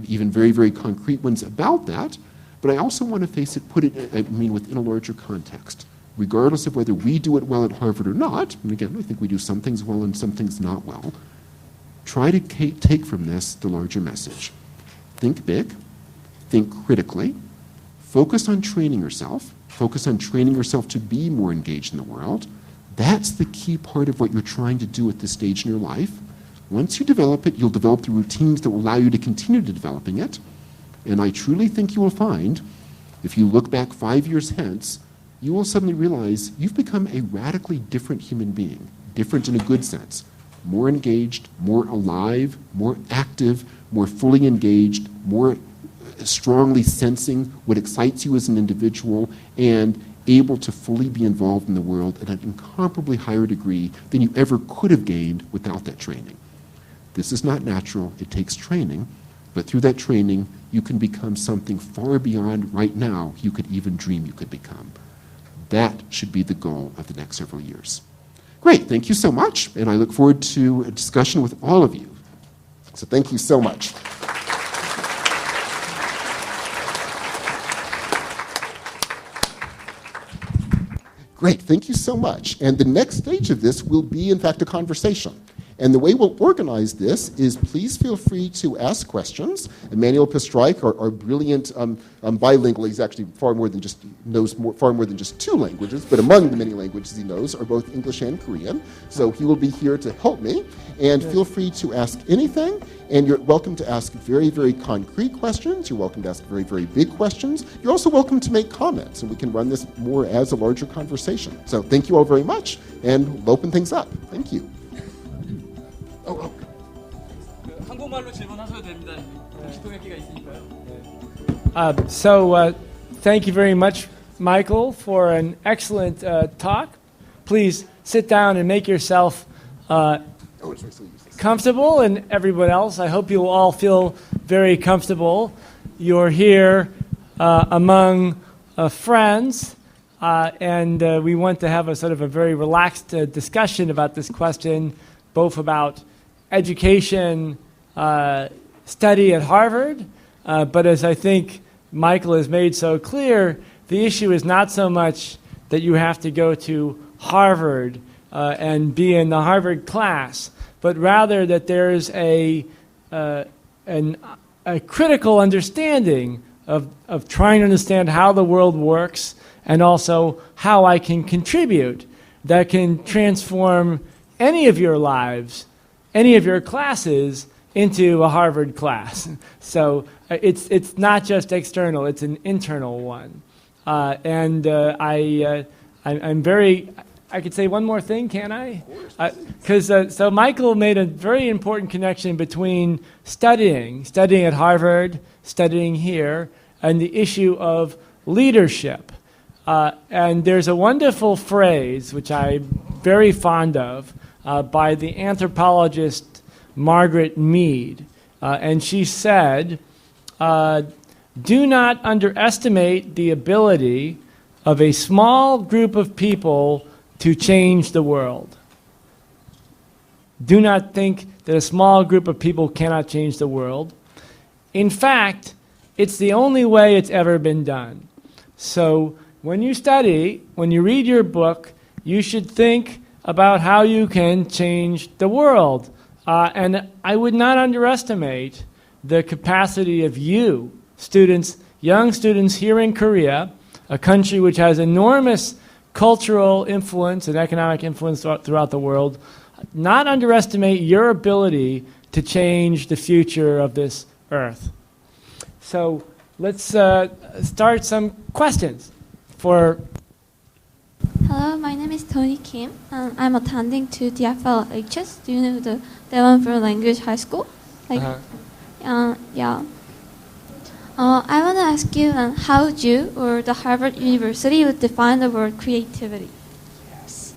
even very, very concrete ones about that. But I also want to put it within a larger context. Regardless of whether we do it well at Harvard or not, and again, I think we do some things well and some things not well, try to take from this the larger message. Think big, think critically, focus on training yourself to be more engaged in the world. That's the key part of what you're trying to do at this stage in your life. Once you develop it, you'll develop the routines that will allow you to continue to developing it. And I truly think you will find, if you look back 5 years hence, you will suddenly realize you've become a radically different human being, different in a good sense, more engaged, more alive, more active, more fully engaged, more strongly sensing what excites you as an individual, and able to fully be involved in the world at an incomparably higher degree than you ever could have gained without that training. This is not natural. It takes training, but through that training, you can become something far beyond right now you could even dream you could become. That should be the goal of the next several years. Great, thank you so much, and I look forward to a discussion with all of you. So thank you so much. Great, thank you so much. And the next stage of this will be, in fact, a conversation. And the way we'll organize this is please feel free to ask questions. Emmanuel Pestreich, our brilliant bilingual, he's actually knows far more than just 2 languages, but among the many languages he knows are both English and Korean. So he will be here to help me. And feel free to ask anything. And you're welcome to ask very, very concrete questions. You're welcome to ask very, very big questions. You're also welcome to make comments, and we can run this more as a larger conversation. So thank you all very much, and we'll open things up. Thank you. 한국말로 질문하셔도 됩니다. 통역기가 있으니까요. So thank you very much, Michael, for an excellent talk. Please sit down and make yourself comfortable, and everyone else, I hope you'll all feel very comfortable. You're here among friends, and we want to have a sort of a very relaxed discussion about this question, both about education, study at Harvard, but as I think Michael has made so clear, the issue is not so much that you have to go to Harvard and be in the Harvard class, but rather that there's a critical understanding of trying to understand how the world works and also how I can contribute that can transform any of your lives, any of your classes into a Harvard class. So it's not just external, it's an internal one. I'm very, I could say one more thing, can I? Because so Michael made a very important connection between studying at Harvard, studying here, and the issue of leadership. And there's a wonderful phrase, which I'm very fond of, by the anthropologist Margaret Mead. And she said, do not underestimate the ability of a small group of people to change the world. Do not think that a small group of people cannot change the world. In fact, it's the only way it's ever been done. So when you study, when you read your book, you should think about how you can change the world. And I would not underestimate the capacity of you, students, young students here in Korea, a country which has enormous cultural influence and economic influence throughout the world, not underestimate your ability to change the future of this earth. So let's start some questions for... Hello, my name is Tony Kim. I'm attending to DFLHS. Do you know the Devon for Language High School? Yeah. I want to ask you how would you or the Harvard University would define the word creativity? Yes.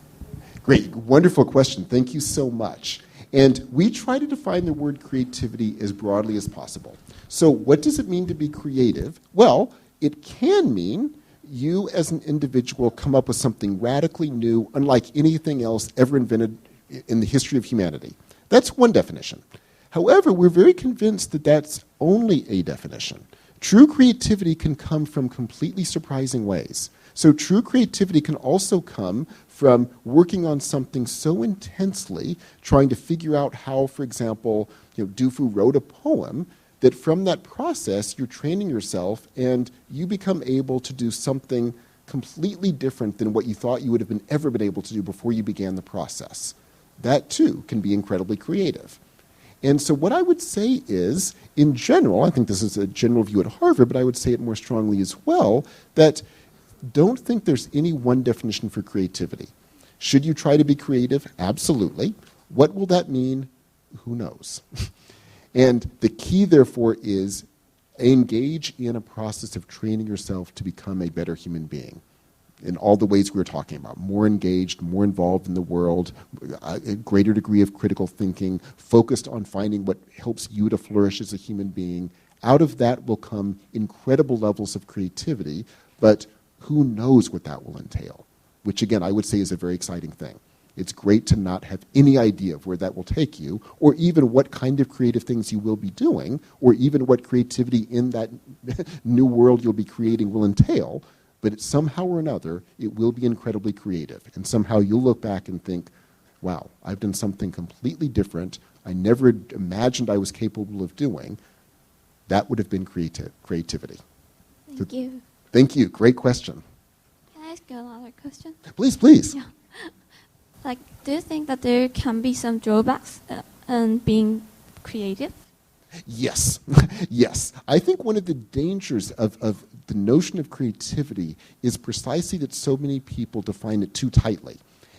Great, wonderful question. Thank you so much. And we try to define the word creativity as broadly as possible. So what does it mean to be creative? Well, it can mean you as an individual come up with something radically new, unlike anything else ever invented in the history of humanity. That's one definition. However, we're very convinced that that's only a definition. True creativity can come from completely surprising ways. So true creativity can also come from working on something so intensely, trying to figure out how, for example, Du Fu wrote a poem, that from that process, you're training yourself and you become able to do something completely different than what you thought you would have ever been able to do before you began the process. That, too, can be incredibly creative. And so what I would say is, in general, I think this is a general view at Harvard, but I would say it more strongly as well, that don't think there's any one definition for creativity. Should you try to be creative? Absolutely. What will that mean? Who knows? And the key, therefore, is engage in a process of training yourself to become a better human being in all the ways we were talking about. More engaged, more involved in the world, a greater degree of critical thinking, focused on finding what helps you to flourish as a human being. Out of that will come incredible levels of creativity, but who knows what that will entail, which again I would say is a very exciting thing. It's great to not have any idea of where that will take you, or even what kind of creative things you will be doing, or even what creativity in that new world you'll be creating will entail, but somehow or another, it will be incredibly creative. And somehow you'll look back and think, wow, I've done something completely different I never imagined I was capable of doing. That would have been creativity. Thank you. Thank you. Great question. Can I ask you another question? Please, please. Yeah. Like, do you think that there can be some drawbacks in being creative? Yes. Yes. I think one of the dangers of the notion of creativity is precisely that so many people define it too tightly.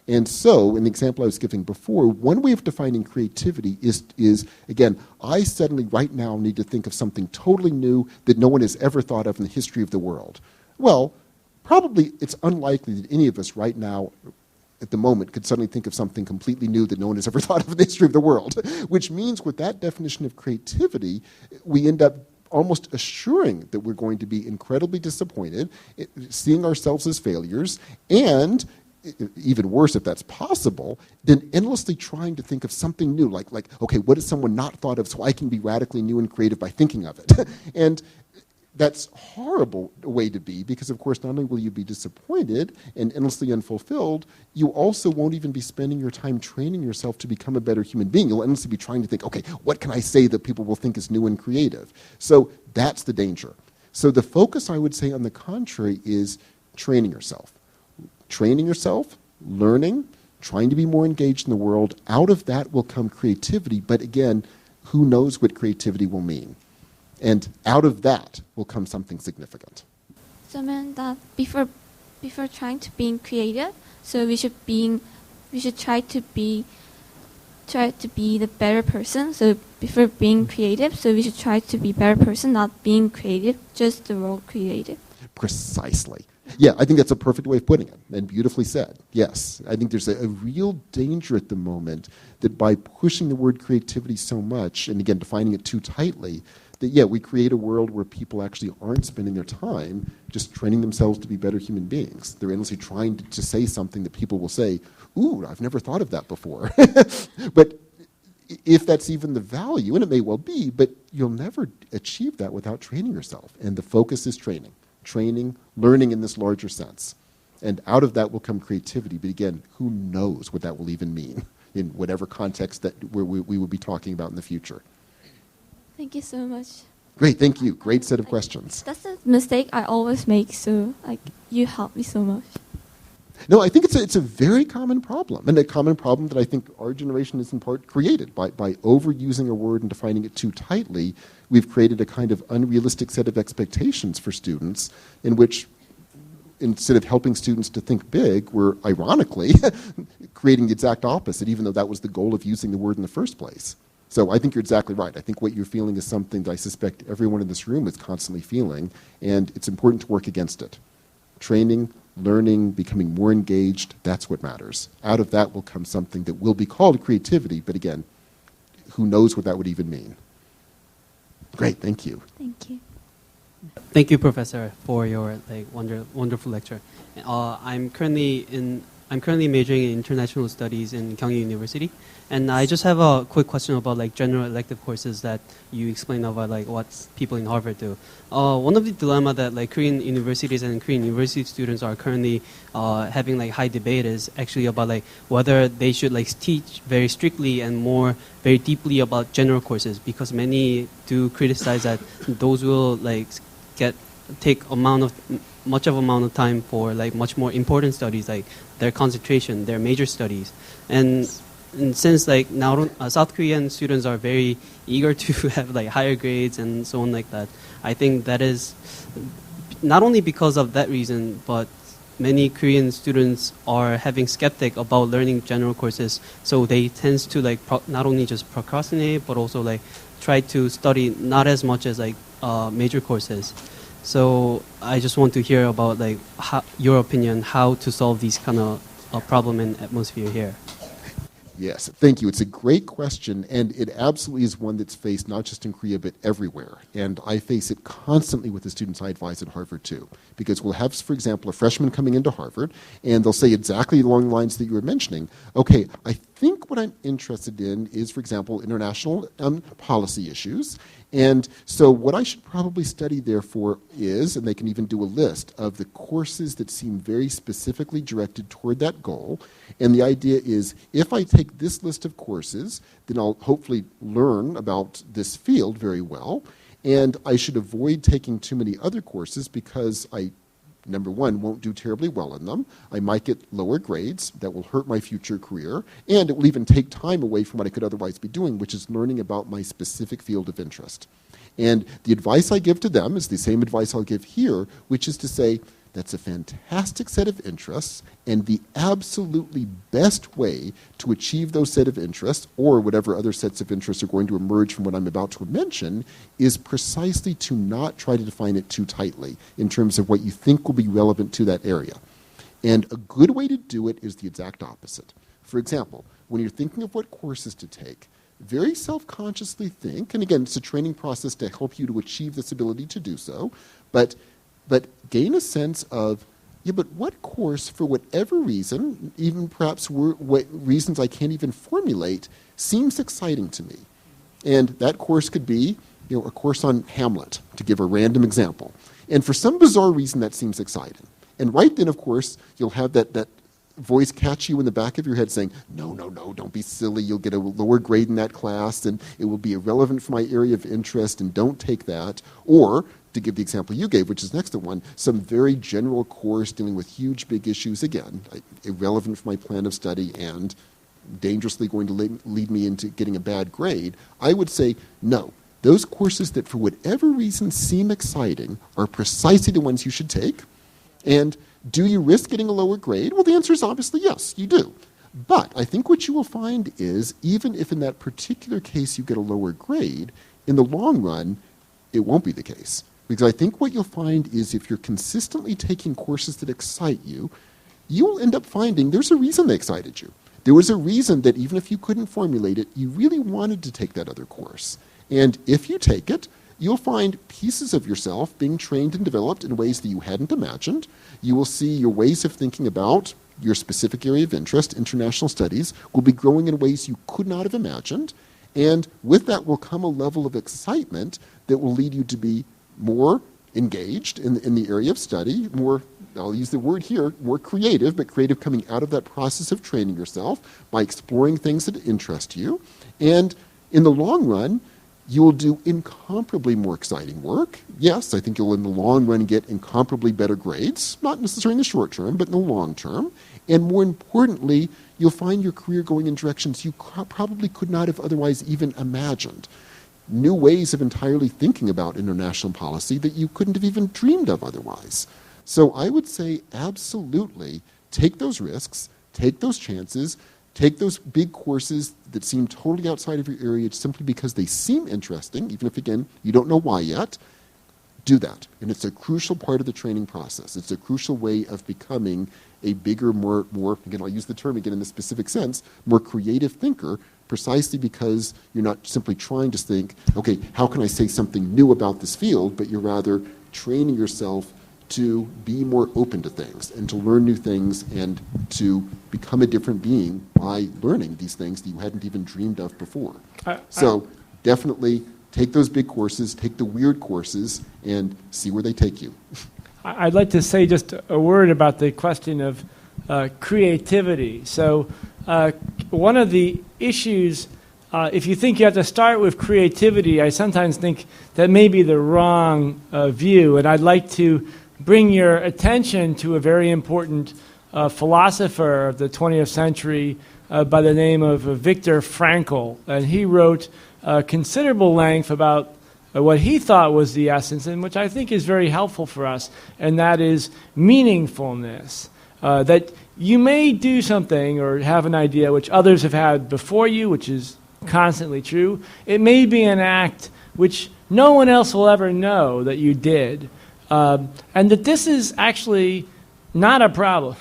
And so, in the example I was giving before, one way of defining creativity is, again, I suddenly right now need to think of something totally new that no one has ever thought of in the history of the world. Well, probably it's unlikely that any of us right now at the moment could suddenly think of something completely new that no one has ever thought of in the history of the world, which means with that definition of creativity, we end up almost assuring that we're going to be incredibly disappointed, seeing ourselves as failures, and even worse if that's possible, then endlessly trying to think of something new, like okay, what has someone not thought of so I can be radically new and creative by thinking of it? And that's a horrible way to be, because of course not only will you be disappointed and endlessly unfulfilled, you also won't even be spending your time training yourself to become a better human being. You'll endlessly be trying to think, okay, what can I say that people will think is new and creative? So that's the danger. So the focus, I would say, on the contrary, is training yourself. Training yourself, learning, trying to be more engaged in the world. Out of that will come creativity, but again, who knows what creativity will mean? And out of that will come something significant. So I mean that before trying to being creative, so we should try to be the better person. So before being creative, so we should try to be better person, not being creative, just the role creative. Precisely. Yeah, I think that's a perfect way of putting it, and beautifully said. Yes, I think there's a real danger at the moment that by pushing the word creativity so much, and again, defining it too tightly, that, yeah, we create a world where people actually aren't spending their time just training themselves to be better human beings. They're endlessly trying to say something that people will say, ooh, I've never thought of that before. But if that's even the value, and it may well be, but you'll never achieve that without training yourself. And the focus is training. Training, learning in this larger sense. And out of that will come creativity. But again, who knows what that will even mean in whatever context that we will be talking about in the future. Thank you so much. Great, thank you. Great set of questions. That's a mistake I always make, so you helped me so much. No, I think it's a very common problem, and a common problem that I think our generation is in part created. By overusing a word and defining it too tightly, we've created a kind of unrealistic set of expectations for students in which, instead of helping students to think big, we're ironically creating the exact opposite, even though that was the goal of using the word in the first place. So I think you're exactly right. I think what you're feeling is something that I suspect everyone in this room is constantly feeling, and it's important to work against it. Training, learning, becoming more engaged, that's what matters. Out of that will come something that will be called creativity, but again, who knows what that would even mean. Great, thank you. Thank you. Thank you, Professor, for your wonderful lecture. I'm currently majoring in international studies in Kyung University, and I just have a quick question about general elective courses that you explained about what people in Harvard do. One of the dilemma that Korean universities and Korean university students are currently having high debate is actually about whether they should teach very strictly and very deeply about general courses, because many do criticize that those will take much amount of time for much more important studies, like their concentration, their major studies. And and since like now South Korean students are very eager to have like higher grades and so on like that, I think that is not only because of that reason, but many Korean students are having skeptic about learning general courses, so they tend to like not only just procrastinate, but also like try to study not as much as like major courses. So I just want to hear about like your opinion how to solve these kind of problem and atmosphere here. Yes, thank you. It's a great question, and it absolutely is one that's faced not just in Korea, but everywhere. And I face it constantly with the students I advise at Harvard, too. Because we'll have, for example, a freshman coming into Harvard, and they'll say exactly along the lines that you were mentioning, okay, I think what I'm interested in is, for example, international policy issues. And so what I should probably study, therefore, is, and they can even do a list of the courses that seem very specifically directed toward that goal. And the idea is, if I take this list of courses, then I'll hopefully learn about this field very well. And I should avoid taking too many other courses because I, number one, won't do terribly well in them. I might get lower grades that will hurt my future career, and it will even take time away from what I could otherwise be doing, which is learning about my specific field of interest. And the advice I give to them is the same advice I'll give here, which is to say, that's a fantastic set of interests, and the absolutely best way to achieve those set of interests, or whatever other sets of interests are going to emerge from what I'm about to mention, is precisely to not try to define it too tightly in terms of what you think will be relevant to that area. And a good way to do it is the exact opposite. For example, when you're thinking of what courses to take, very self-consciously think, and again, it's a training process to help you to achieve this ability to do so, but gain a sense of, yeah, but what course, for whatever reason, even perhaps what reasons I can't even formulate, seems exciting to me. And that course could be, a course on Hamlet, to give a random example. And for some bizarre reason, that seems exciting. And right then, of course, you'll have that voice catch you in the back of your head saying, no, don't be silly, you'll get a lower grade in that class, and it will be irrelevant for my area of interest, and don't take that. Or, to give the example you gave, which is next to one, some very general course dealing with huge, big issues, again, irrelevant for my plan of study and dangerously going to lead me into getting a bad grade, I would say, no. Those courses that for whatever reason seem exciting are precisely the ones you should take. And do you risk getting a lower grade? Well, the answer is obviously yes, you do. But I think what you will find is, even if in that particular case you get a lower grade, in the long run, it won't be the case. Because I think what you'll find is if you're consistently taking courses that excite you, you will end up finding there's a reason they excited you. There was a reason that even if you couldn't formulate it, you really wanted to take that other course. And if you take it, you'll find pieces of yourself being trained and developed in ways that you hadn't imagined. You will see your ways of thinking about your specific area of interest, international studies, will be growing in ways you could not have imagined. And with that will come a level of excitement that will lead you to be more engaged in the area of study, more, I'll use the word here, more creative, but creative coming out of that process of training yourself by exploring things that interest you. And in the long run, you will do incomparably more exciting work. Yes, I think you'll in the long run get incomparably better grades, not necessarily in the short term, but in the long term. And more importantly, you'll find your career going in directions you probably could not have otherwise even imagined. New ways of entirely thinking about international policy that you couldn't have even dreamed of otherwise. So I would say absolutely take those risks, take those chances, take those big courses that seem totally outside of your area simply because they seem interesting, even if, again, you don't know why yet. Do that. And it's a crucial part of the training process. It's a crucial way of becoming a bigger, more again, I'll use the term again in the specific sense, more creative thinker, precisely because you're not simply trying to think, okay, how can I say something new about this field, but you're rather training yourself to be more open to things and to learn new things and to become a different being by learning these things that you hadn't even dreamed of before. So definitely take those big courses, take the weird courses, and see where they take you. I'd like to say just a word about the question of creativity. So one of the issues, if you think you have to start with creativity, I sometimes think that may be the wrong view, and I'd like to bring your attention to a very important philosopher of the 20th century by the name of Viktor Frankl, and he wrote considerable length about what he thought was the essence, and which I think is very helpful for us, and that is meaningfulness. That you may do something or have an idea which others have had before you, which is constantly true. It may be an act which no one else will ever know that you did, and that this is actually not a problem.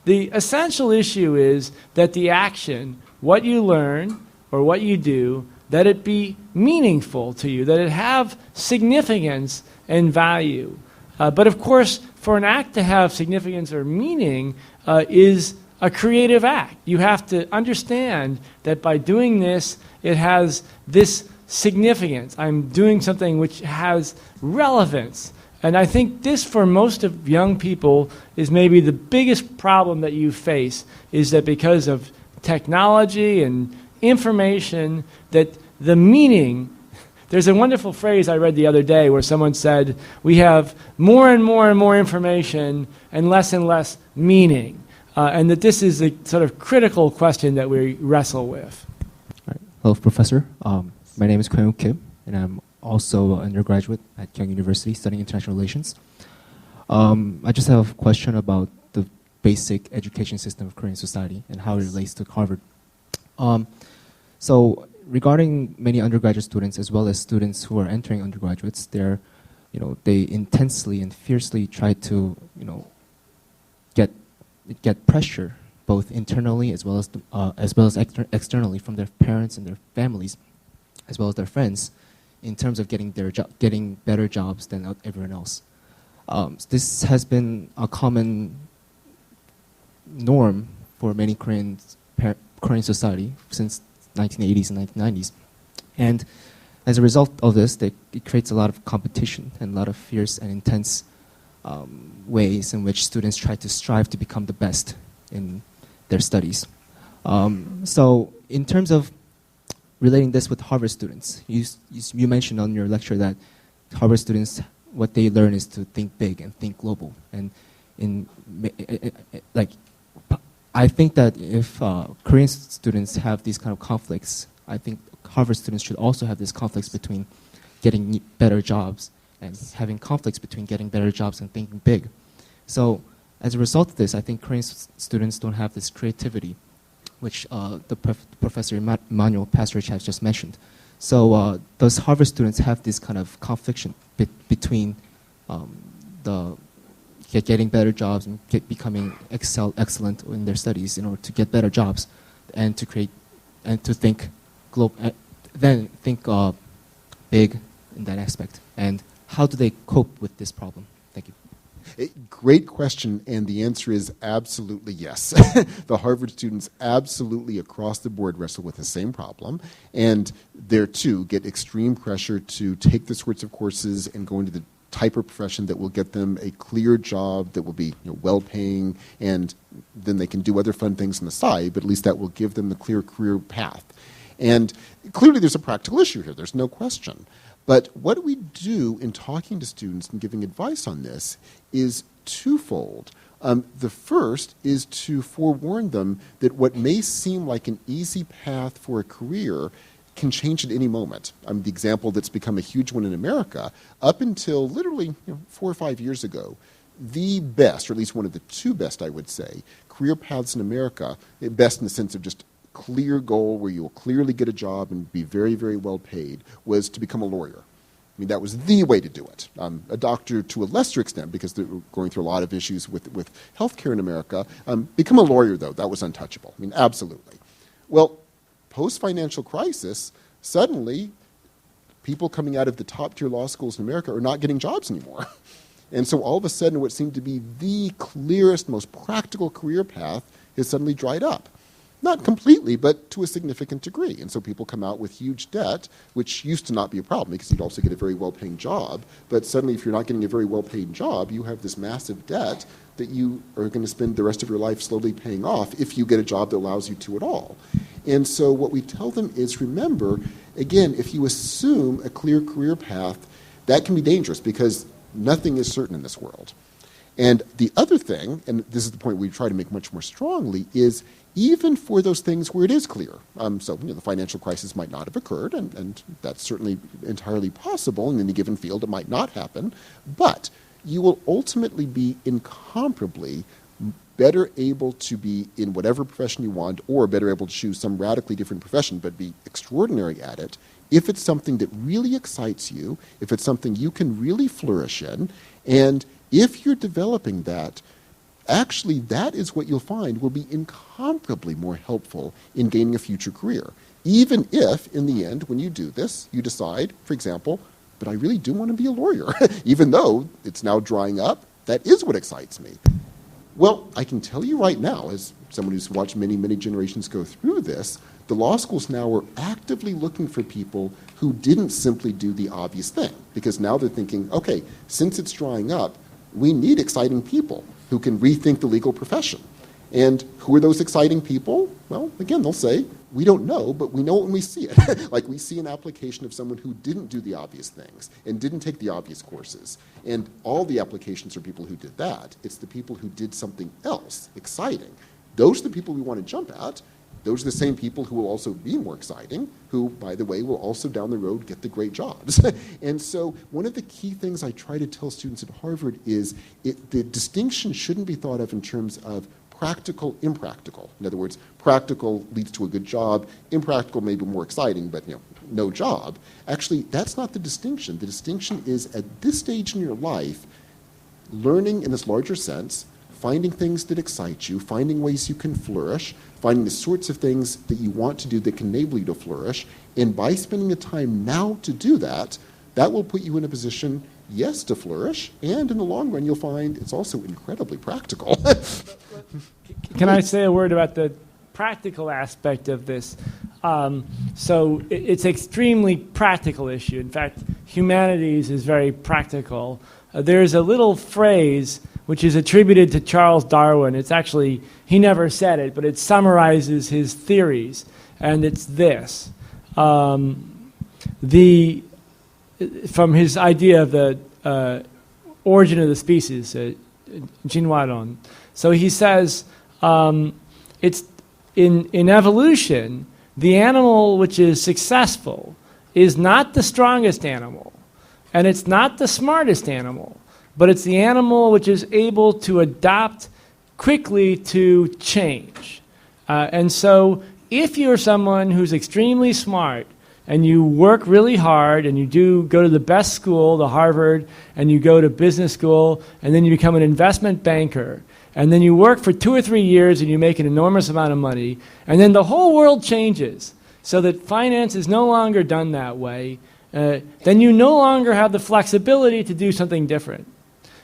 The essential issue is that the action, what you learn or what you do, that it be meaningful to you, that it have significance and value. But of course, for an act to have significance or meaning is a creative act. You have to understand that by doing this, it has this significance. I'm doing something which has relevance. And I think this, for most of young people, is maybe the biggest problem that you face, is that because of technology and information, that the meaning, there's a wonderful phrase I read the other day where someone said, we have more and more information and less meaning. And that this is a sort of critical question that we wrestle with. All right. Hello, Professor. My name is Kyung, and I'm also an undergraduate at Kyung University studying international relations. I just have a question about the basic education system of Korean society and how it relates to Harvard. So regarding many undergraduate students as well as students who are entering undergraduates, they intensely and fiercely try to get pressure both internally as well as externally from their parents and their families as well as their friends in terms of getting better jobs than everyone else. This has been a common norm for many Korean society since 1980s and 1990s. And as a result of this, it creates a lot of competition and a lot of fierce and intense ways in which students try to strive to become the best in their studies. So in terms of relating this with Harvard students, you mentioned on your lecture that Harvard students, what they learn is to think big and think global. And I think that if Korean students have these kind of conflicts, I think Harvard students should also have these conflicts between getting better jobs and having conflicts between getting better jobs and thinking big. So as a result of this, I think Korean students don't have this creativity, which the Professor Emmanuel Pastorich has just mentioned. So does Harvard students have this kind of confliction between getting better jobs and becoming excellent in their studies in order to get better jobs and to create and to think big in that aspect? And how do they cope with this problem? Thank you. Great question, and the answer is absolutely yes. The Harvard students absolutely across the board wrestle with the same problem, and there too get extreme pressure to take the sorts of courses and go into the type of profession that will get them a clear job that will be well-paying, and then they can do other fun things on the side, but at least that will give them the clear career path. And clearly there's a practical issue here, there's no question. But what we do in talking to students and giving advice on this is twofold. The first is to forewarn them that what may seem like an easy path for a career can change at any moment. The example that's become a huge one in America, up until literally 4 or 5 years ago, the best, or at least one of the two best, I would say, career paths in America, best in the sense of just clear goal where you will clearly get a job and be very, very well paid, was to become a lawyer. That was the way to do it. A doctor to a lesser extent, because they're going through a lot of issues with healthcare in America. Become a lawyer, though, that was untouchable. Absolutely. Well, post-financial crisis, suddenly people coming out of the top-tier law schools in America are not getting jobs anymore. And so all of a sudden, what seemed to be the clearest, most practical career path has suddenly dried up. Not completely, but to a significant degree. And so people come out with huge debt, which used to not be a problem because you'd also get a very well-paying job. But suddenly, if you're not getting a very well-paid job, you have this massive debt that you are going to spend the rest of your life slowly paying off if you get a job that allows you to at all. And so what we tell them is, remember, again, if you assume a clear career path, that can be dangerous because nothing is certain in this world. And the other thing, and this is the point we try to make much more strongly, is even for those things where it is clear. So the financial crisis might not have occurred, and that's certainly entirely possible. In any given field, it might not happen. But you will ultimately be incomparably better able to be in whatever profession you want, or better able to choose some radically different profession, but be extraordinary at it, if it's something that really excites you, if it's something you can really flourish in, and if you're developing that, actually that is what you'll find will be incomparably more helpful in gaining a future career. Even if, in the end, when you do this, you decide, for example, but I really do want to be a lawyer, even though it's now drying up, that is what excites me. Well, I can tell you right now, as someone who's watched many, many generations go through this, the law schools now are actively looking for people who didn't simply do the obvious thing, because now they're thinking, okay, since it's drying up, we need exciting people who can rethink the legal profession. And who are those exciting people? Well, again, they'll say, we don't know, but we know it when we see it. Like we see an application of someone who didn't do the obvious things and didn't take the obvious courses. And all the applications are people who did that. It's the people who did something else exciting. Those are the people we want to jump at. Those are the same people who will also be more exciting, who, by the way, will also down the road get the great jobs. And so one of the key things I try to tell students at Harvard is the distinction shouldn't be thought of in terms of practical, impractical. In other words, practical leads to a good job, impractical may be more exciting, but no job. Actually, that's not the distinction. The distinction is at this stage in your life, learning in this larger sense, finding things that excite you, finding ways you can flourish, finding the sorts of things that you want to do that can enable you to flourish, and by spending the time now to do that, that will put you in a position, yes, to flourish, and in the long run you'll find it's also incredibly practical. Can I say a word about the practical aspect of this? So it's an extremely practical issue. In fact, humanities is very practical. There's a little phrase which is attributed to Charles Darwin. It's actually, he never said it, but it summarizes his theories, and it's this. From his idea of the origin of the species, Jinwaron. So he says, it's in evolution, the animal which is successful is not the strongest animal, and it's not the smartest animal, but it's the animal which is able to adapt quickly to change. And so if you're someone who's extremely smart and you work really hard and you do go to the best school, the Harvard, and you go to business school, and then you become an investment banker, and then you work for 2 or 3 years and you make an enormous amount of money, and then the whole world changes so that finance is no longer done that way, then you no longer have the flexibility to do something different.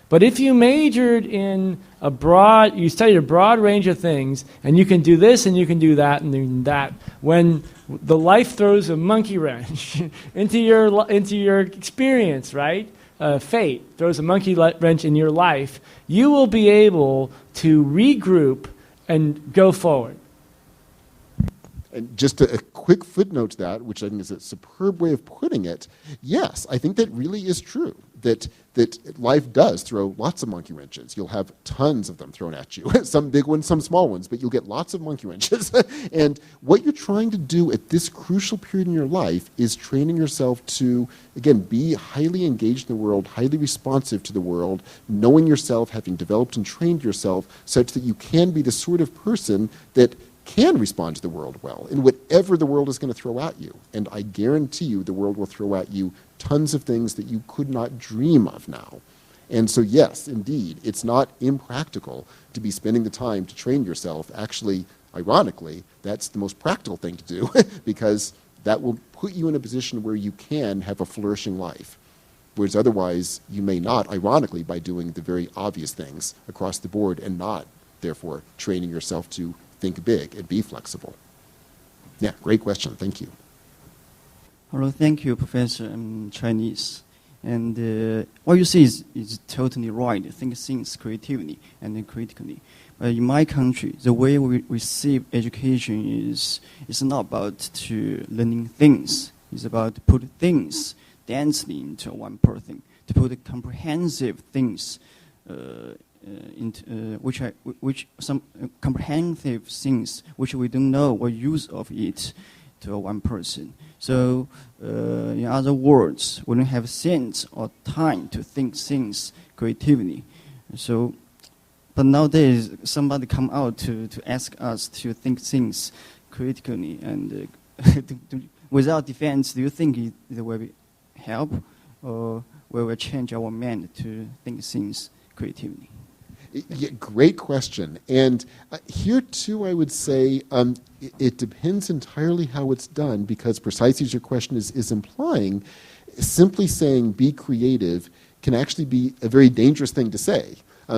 But if you majored in you studied a broad range of things, and you can do this and you can do that and do that, when the life throws a monkey wrench into your experience, right? Fate throws a monkey wrench in your life, you will be able to regroup and go forward. And just a quick footnote to that, which I think is a superb way of putting it, yes, I think that really is true, that life does throw lots of monkey wrenches. You'll have tons of them thrown at you, some big ones, some small ones, but you'll get lots of monkey wrenches. And what you're trying to do at this crucial period in your life is training yourself to, again, be highly engaged in the world, highly responsive to the world, knowing yourself, having developed and trained yourself such that you can be the sort of person that can respond to the world well in whatever the world is going to throw at you. And I guarantee you the world will throw at you tons of things that you could not dream of now. And so yes, indeed, it's not impractical to be spending the time to train yourself. Actually, ironically, that's the most practical thing to do because that will put you in a position where you can have a flourishing life. Whereas otherwise, you may not, ironically, by doing the very obvious things across the board and not, therefore, training yourself to think big and be flexible. Yeah, great question. Thank you. Hello, thank you, Professor. I'm Chinese. And what you say is totally right. Think things creatively and then critically. But in my country, the way we receive education is not about to learning things. It's about to put things densely into one person, to put comprehensive things which some comprehensive things which we don't know what use of it to one person. So, in other words, we don't have sense or time to think things creatively. So, but nowadays somebody come out to ask us to think things critically and without defense. Do you think it will help, or will we change our mind to think things creatively? Yeah, great question. And here, too, I would say it depends entirely how it's done, because precisely as your question is implying, simply saying be creative can actually be a very dangerous thing to say.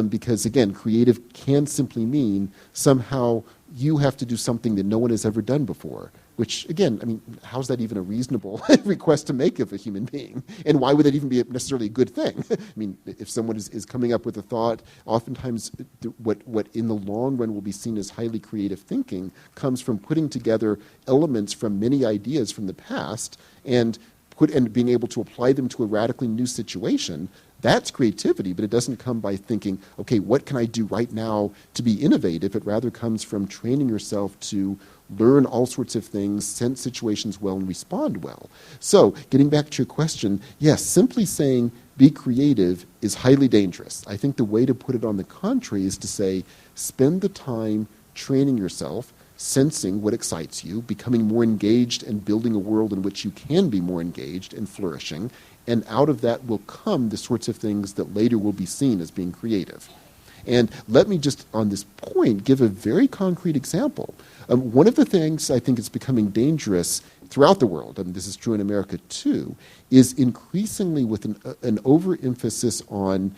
Because, again, creative can simply mean somehow you have to do something that no one has ever done before. Which, again, I mean, how's that even a reasonable request to make of a human being? And why would that even be necessarily a good thing? I mean, if someone is coming up with a thought, oftentimes what in the long run will be seen as highly creative thinking comes from putting together elements from many ideas from the past and being able to apply them to a radically new situation. That's creativity, but it doesn't come by thinking, okay, what can I do right now to be innovative? It rather comes from training yourself to learn all sorts of things, sense situations well, and respond well. So, getting back to your question, yes, simply saying be creative is highly dangerous. I think the way to put it on the contrary is to say, spend the time training yourself, sensing what excites you, becoming more engaged and building a world in which you can be more engaged and flourishing, and out of that will come the sorts of things that later will be seen as being creative. And let me just, on this point, give a very concrete example. One of the things I think is becoming dangerous throughout the world, and this is true in America too, is increasingly with an overemphasis on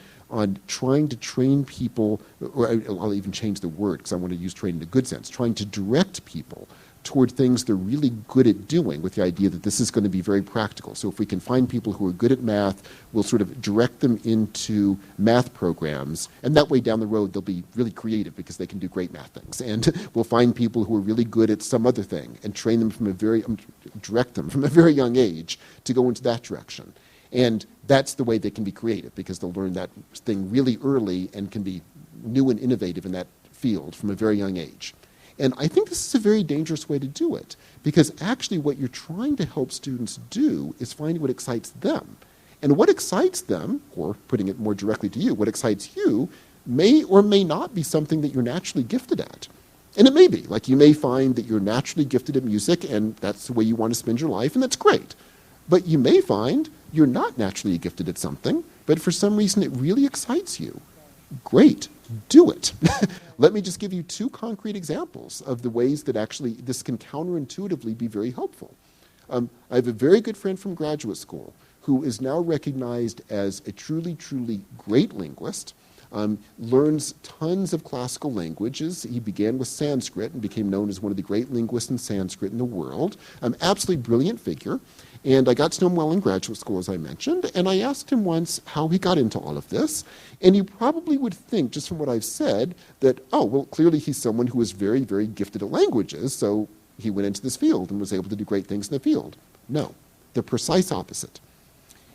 trying to train people, or I'll even change the word because I want to use train in a good sense, trying to direct people toward things they're really good at doing, with the idea that this is going to be very practical. So if we can find people who are good at math, we'll sort of direct them into math programs, and that way down the road they'll be really creative because they can do great math things. And we'll find people who are really good at some other thing and train them direct them from a very young age to go into that direction. And that's the way they can be creative, because they'll learn that thing really early and can be new and innovative in that field from a very young age. And I think this is a very dangerous way to do it, because actually what you're trying to help students do is find what excites them. And what excites them, or putting it more directly to you, what excites you may or may not be something that you're naturally gifted at. And it may be. Like, you may find that you're naturally gifted at music and that's the way you want to spend your life, and that's great. But you may find you're not naturally gifted at something, but for some reason it really excites you. Great. Do it. Let me just give you two concrete examples of the ways that actually this can counterintuitively be very helpful. I have a very good friend from graduate school who is now recognized as a truly, truly great linguist, learns tons of classical languages. He began with Sanskrit and became known as one of the great linguists in Sanskrit in the world. Absolutely brilliant figure. And I got to know him well in graduate school, as I mentioned, and I asked him once how he got into all of this. And you probably would think, just from what I've said, that, oh, well, clearly he's someone who is very, very gifted at languages, so he went into this field and was able to do great things in the field. No, the precise opposite.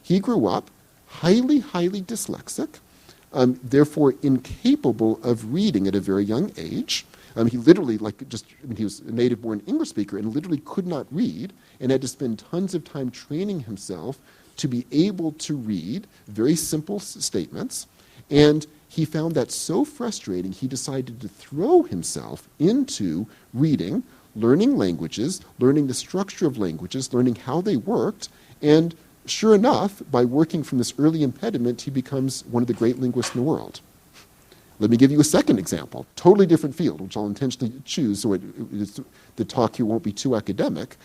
He grew up highly, highly dyslexic, therefore incapable of reading at a very young age. He literally, he was a native-born English speaker and literally could not read, and had to spend tons of time training himself to be able to read very simple statements. And he found that so frustrating, he decided to throw himself into reading, learning languages, learning the structure of languages, learning how they worked, and sure enough, by working from this early impediment, he becomes one of the great linguists in the world. Let me give you a second example, totally different field, which I'll intentionally choose so the talk here won't be too academic,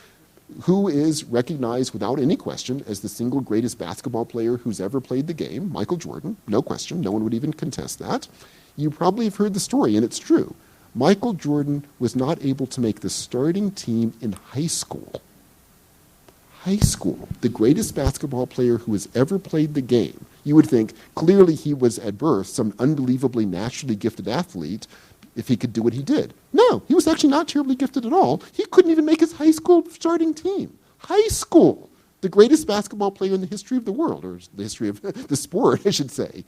who is recognized without any question as the single greatest basketball player who's ever played the game, Michael Jordan, no question, no one would even contest that. You probably have heard the story, and it's true. Michael Jordan was not able to make the starting team in high school. High school, the greatest basketball player who has ever played the game. You would think, clearly he was at birth some unbelievably naturally gifted athlete if he could do what he did. No, he was actually not terribly gifted at all. He couldn't even make his high school starting team. High school, the greatest basketball player in the history of the world, or the history of the sport, I should say.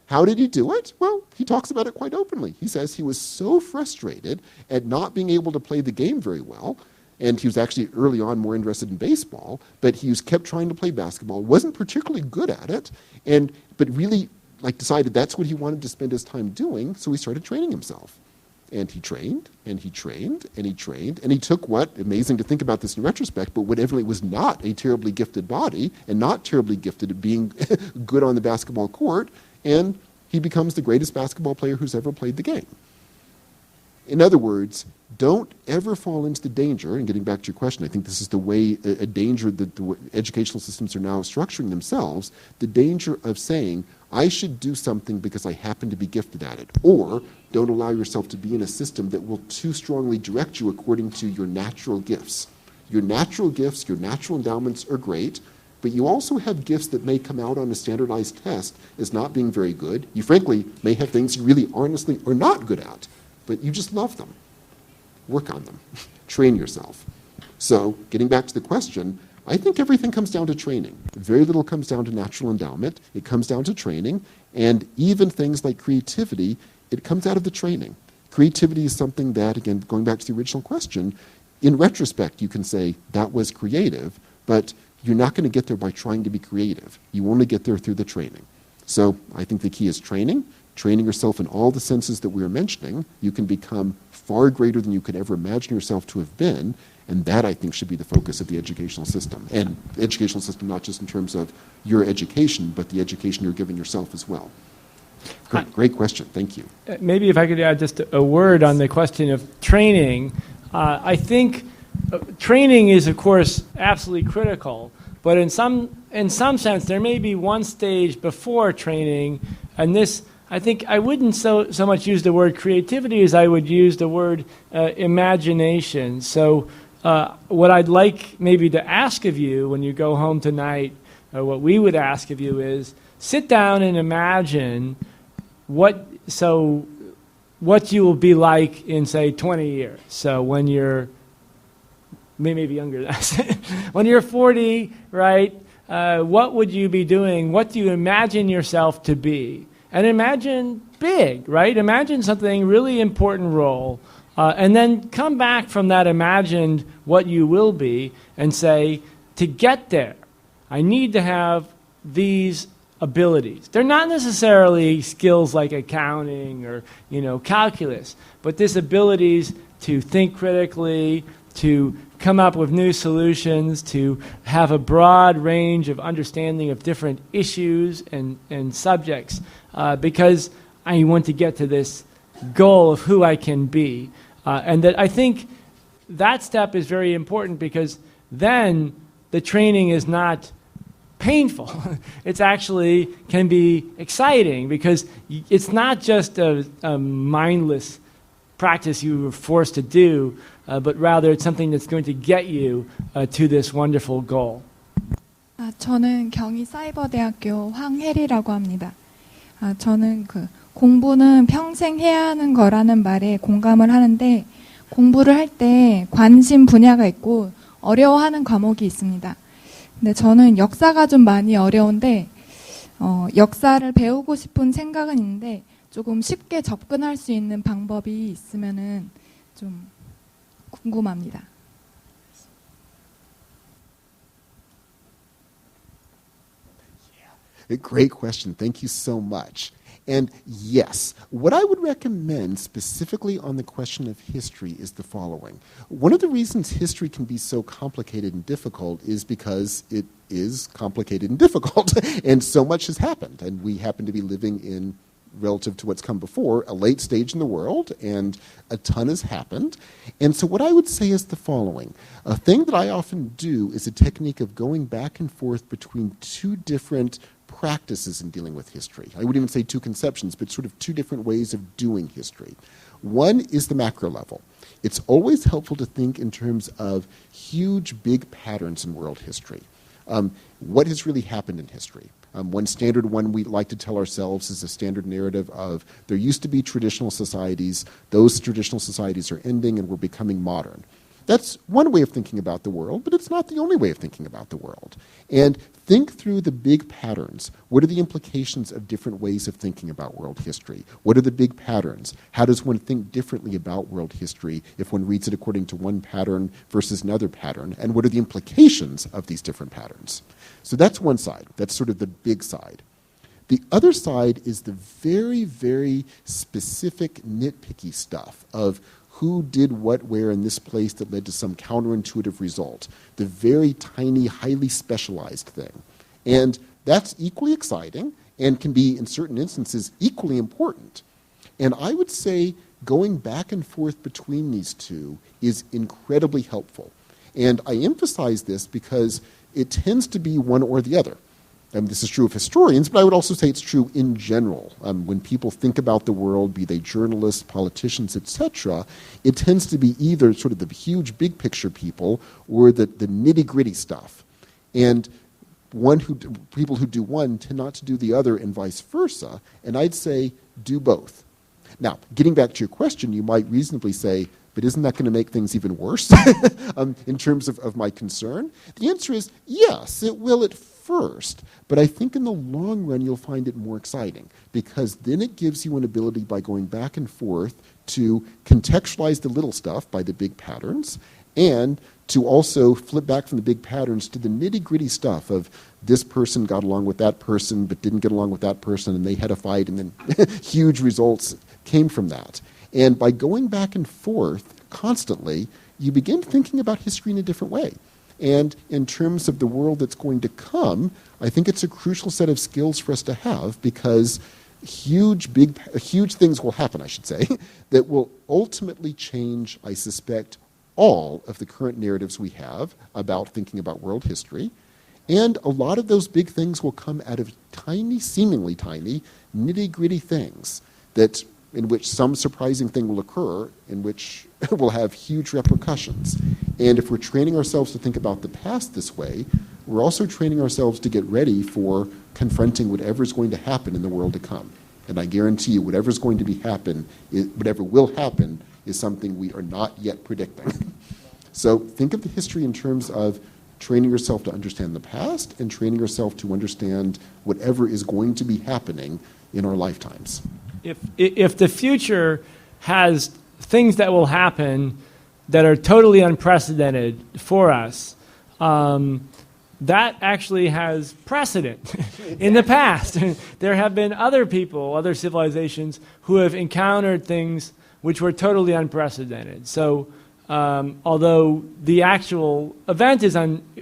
How did he do it? Well, he talks about it quite openly. He says he was so frustrated at not being able to play the game very well, and he was actually early on more interested in baseball, but he was kept trying to play basketball, wasn't particularly good at it, but really decided that's what he wanted to spend his time doing, so he started training himself. And he trained, and he trained, and he trained, and he took what, amazing to think about this in retrospect, but what evidently was not a terribly gifted body, and not terribly gifted at being good on the basketball court, and he becomes the greatest basketball player who's ever played the game. In other words, don't ever fall into the danger, and getting back to your question, I think this is the way, a danger that the educational systems are now structuring themselves, the danger of saying, I should do something because I happen to be gifted at it. Or don't allow yourself to be in a system that will too strongly direct you according to your natural gifts. Your natural gifts, your natural endowments are great, but you also have gifts that may come out on a standardized test as not being very good. You frankly may have things you really honestly are not good at, but you just love them. Work on them. Train yourself. So, getting back to the question, I think everything comes down to training. Very little comes down to natural endowment. It comes down to training. And even things like creativity, it comes out of the training. Creativity is something that, again, going back to the original question, in retrospect, you can say that was creative, but you're not going to get there by trying to be creative. You only get there through the training. So I think the key is training yourself in all the senses that we were mentioning. You can become far greater than you could ever imagine yourself to have been, and that, I think, should be the focus of the educational system. And the educational system, not just in terms of your education, but the education you're giving yourself as well. Great question. Thank you. Maybe if I could add just a word on the question of training. I think training is, of course, absolutely critical, but in some sense, there may be one stage before training, and this, I think I wouldn't so much use the word creativity as I would use the word imagination. So what I'd like maybe to ask of you when you go home tonight, or what we would ask of you is, sit down and imagine what you will be like in, say, 20 years. So when you're maybe younger than us, when you're 40, right, what would you be doing? What do you imagine yourself to be? And imagine big, right? Imagine something really important role. And then come back from that imagined what you will be and say, to get there, I need to have these abilities. They're not necessarily skills like accounting or, calculus, but this abilities to think critically, to come up with new solutions, to have a broad range of understanding of different issues and subjects, because I want to get to this goal of who I can be. And that I think that step is very important, because then the training is not painful. It's actually can be exciting, because it's not just a mindless practice you were forced to do, but rather it's something that's going to get you to this wonderful goal. 저는 경희 사이버대학교 황혜리라고 합니다. 저는 공부는 평생 해야 하는 거라는 말에 공감을 하는데, 공부를 할 때 관심 분야가 있고 어려워하는 과목이 있습니다. 근데 저는 역사가 좀 많이 어려운데, 역사를 배우고 싶은 생각은 있는데 조금 쉽게 접근할 수 있는 방법이 있으면은 좀 궁금합니다. A great question. Thank you so much. And yes, what I would recommend specifically on the question of history is the following. One of the reasons history can be so complicated and difficult is because it is complicated and difficult, and so much has happened, and we happen to be living in, relative to what's come before, a late stage in the world, and a ton has happened. And so what I would say is the following. A thing that I often do is a technique of going back and forth between two different practices in dealing with history. I wouldn't even say two conceptions, but sort of two different ways of doing history. One is the macro level. It's always helpful to think in terms of huge, big patterns in world history. What has really happened in history? One standard one we like to tell ourselves is a standard narrative of there used to be traditional societies, those traditional societies are ending and we're becoming modern. that's one way of thinking about the world, but it's not the only way of thinking about the world. And think through the big patterns. What are the implications of different ways of thinking about world history? What are the big patterns? How does one think differently about world history if one reads it according to one pattern versus another pattern? And what are the implications of these different patterns? So that's one side. That's sort of the big side. The other side is the very, very specific, nitpicky stuff of who did what where in this place that led to some counterintuitive result. The very tiny, highly specialized thing. And that's equally exciting and can be, in certain instances, equally important. And I would say going back and forth between these two is incredibly helpful. And I emphasize this because it tends to be one or the other. This is true of historians, but I would also say it's true in general. When people think about the world, be they journalists, politicians, etc., it tends to be either sort of the huge big picture people or the nitty-gritty stuff. And people who do one tend not to do the other and vice versa, and I'd say do both. Now, getting back to your question, you might reasonably say, but isn't that going to make things even worse in terms of my concern? The answer is yes, it will at first, but I think in the long run you'll find it more exciting because then it gives you an ability by going back and forth to contextualize the little stuff by the big patterns and to also flip back from the big patterns to the nitty-gritty stuff of this person got along with that person but didn't get along with that person and they had a fight and then huge results came from that. And by going back and forth constantly, you begin thinking about history in a different way. And in terms of the world that's going to come, I think it's a crucial set of skills for us to have because huge things will happen, I should say, that will ultimately change, I suspect, all of the current narratives we have about thinking about world history. And a lot of those big things will come out of tiny, seemingly tiny, nitty-gritty things in which some surprising thing will occur, in which will have huge repercussions. And if we're training ourselves to think about the past this way, we're also training ourselves to get ready for confronting whatever's going to happen in the world to come. And I guarantee you, whatever will happen is something we are not yet predicting. So think of the history in terms of training yourself to understand the past and training yourself to understand whatever is going to be happening in our lifetimes. If the future has things that will happen that are totally unprecedented for us, that actually has precedent in the past. There have been other people, other civilizations, who have encountered things which were totally unprecedented. So although the actual event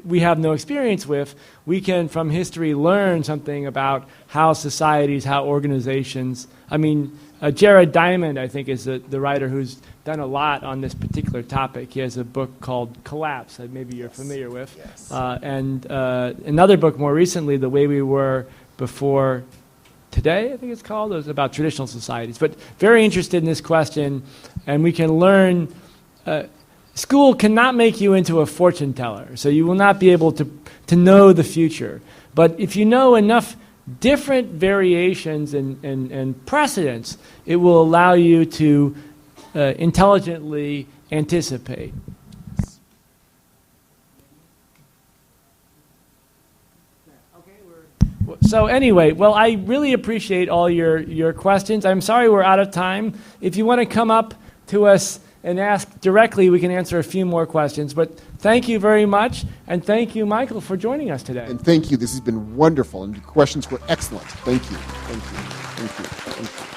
we have no experience with, we can, from history, learn something about how societies, how organizations. Jared Diamond, I think, is the writer who's done a lot on this particular topic. He has a book called Collapse that maybe you're familiar with. Yes. And another book more recently, The Way We Were Before Today, I think it's called. It was about traditional societies. But very interested in this question, and we can learn. School cannot make you into a fortune teller, so you will not be able to know the future. But if you know enough different variations and precedents, it will allow you to intelligently anticipate. So anyway, well, I really appreciate all your questions. I'm sorry we're out of time. If you want to come up to us and ask directly, we can answer a few more questions. But thank you very much, and thank you, Michael, for joining us today. And thank you. This has been wonderful, and your questions were excellent. Thank you. Thank you. Thank you. Thank you.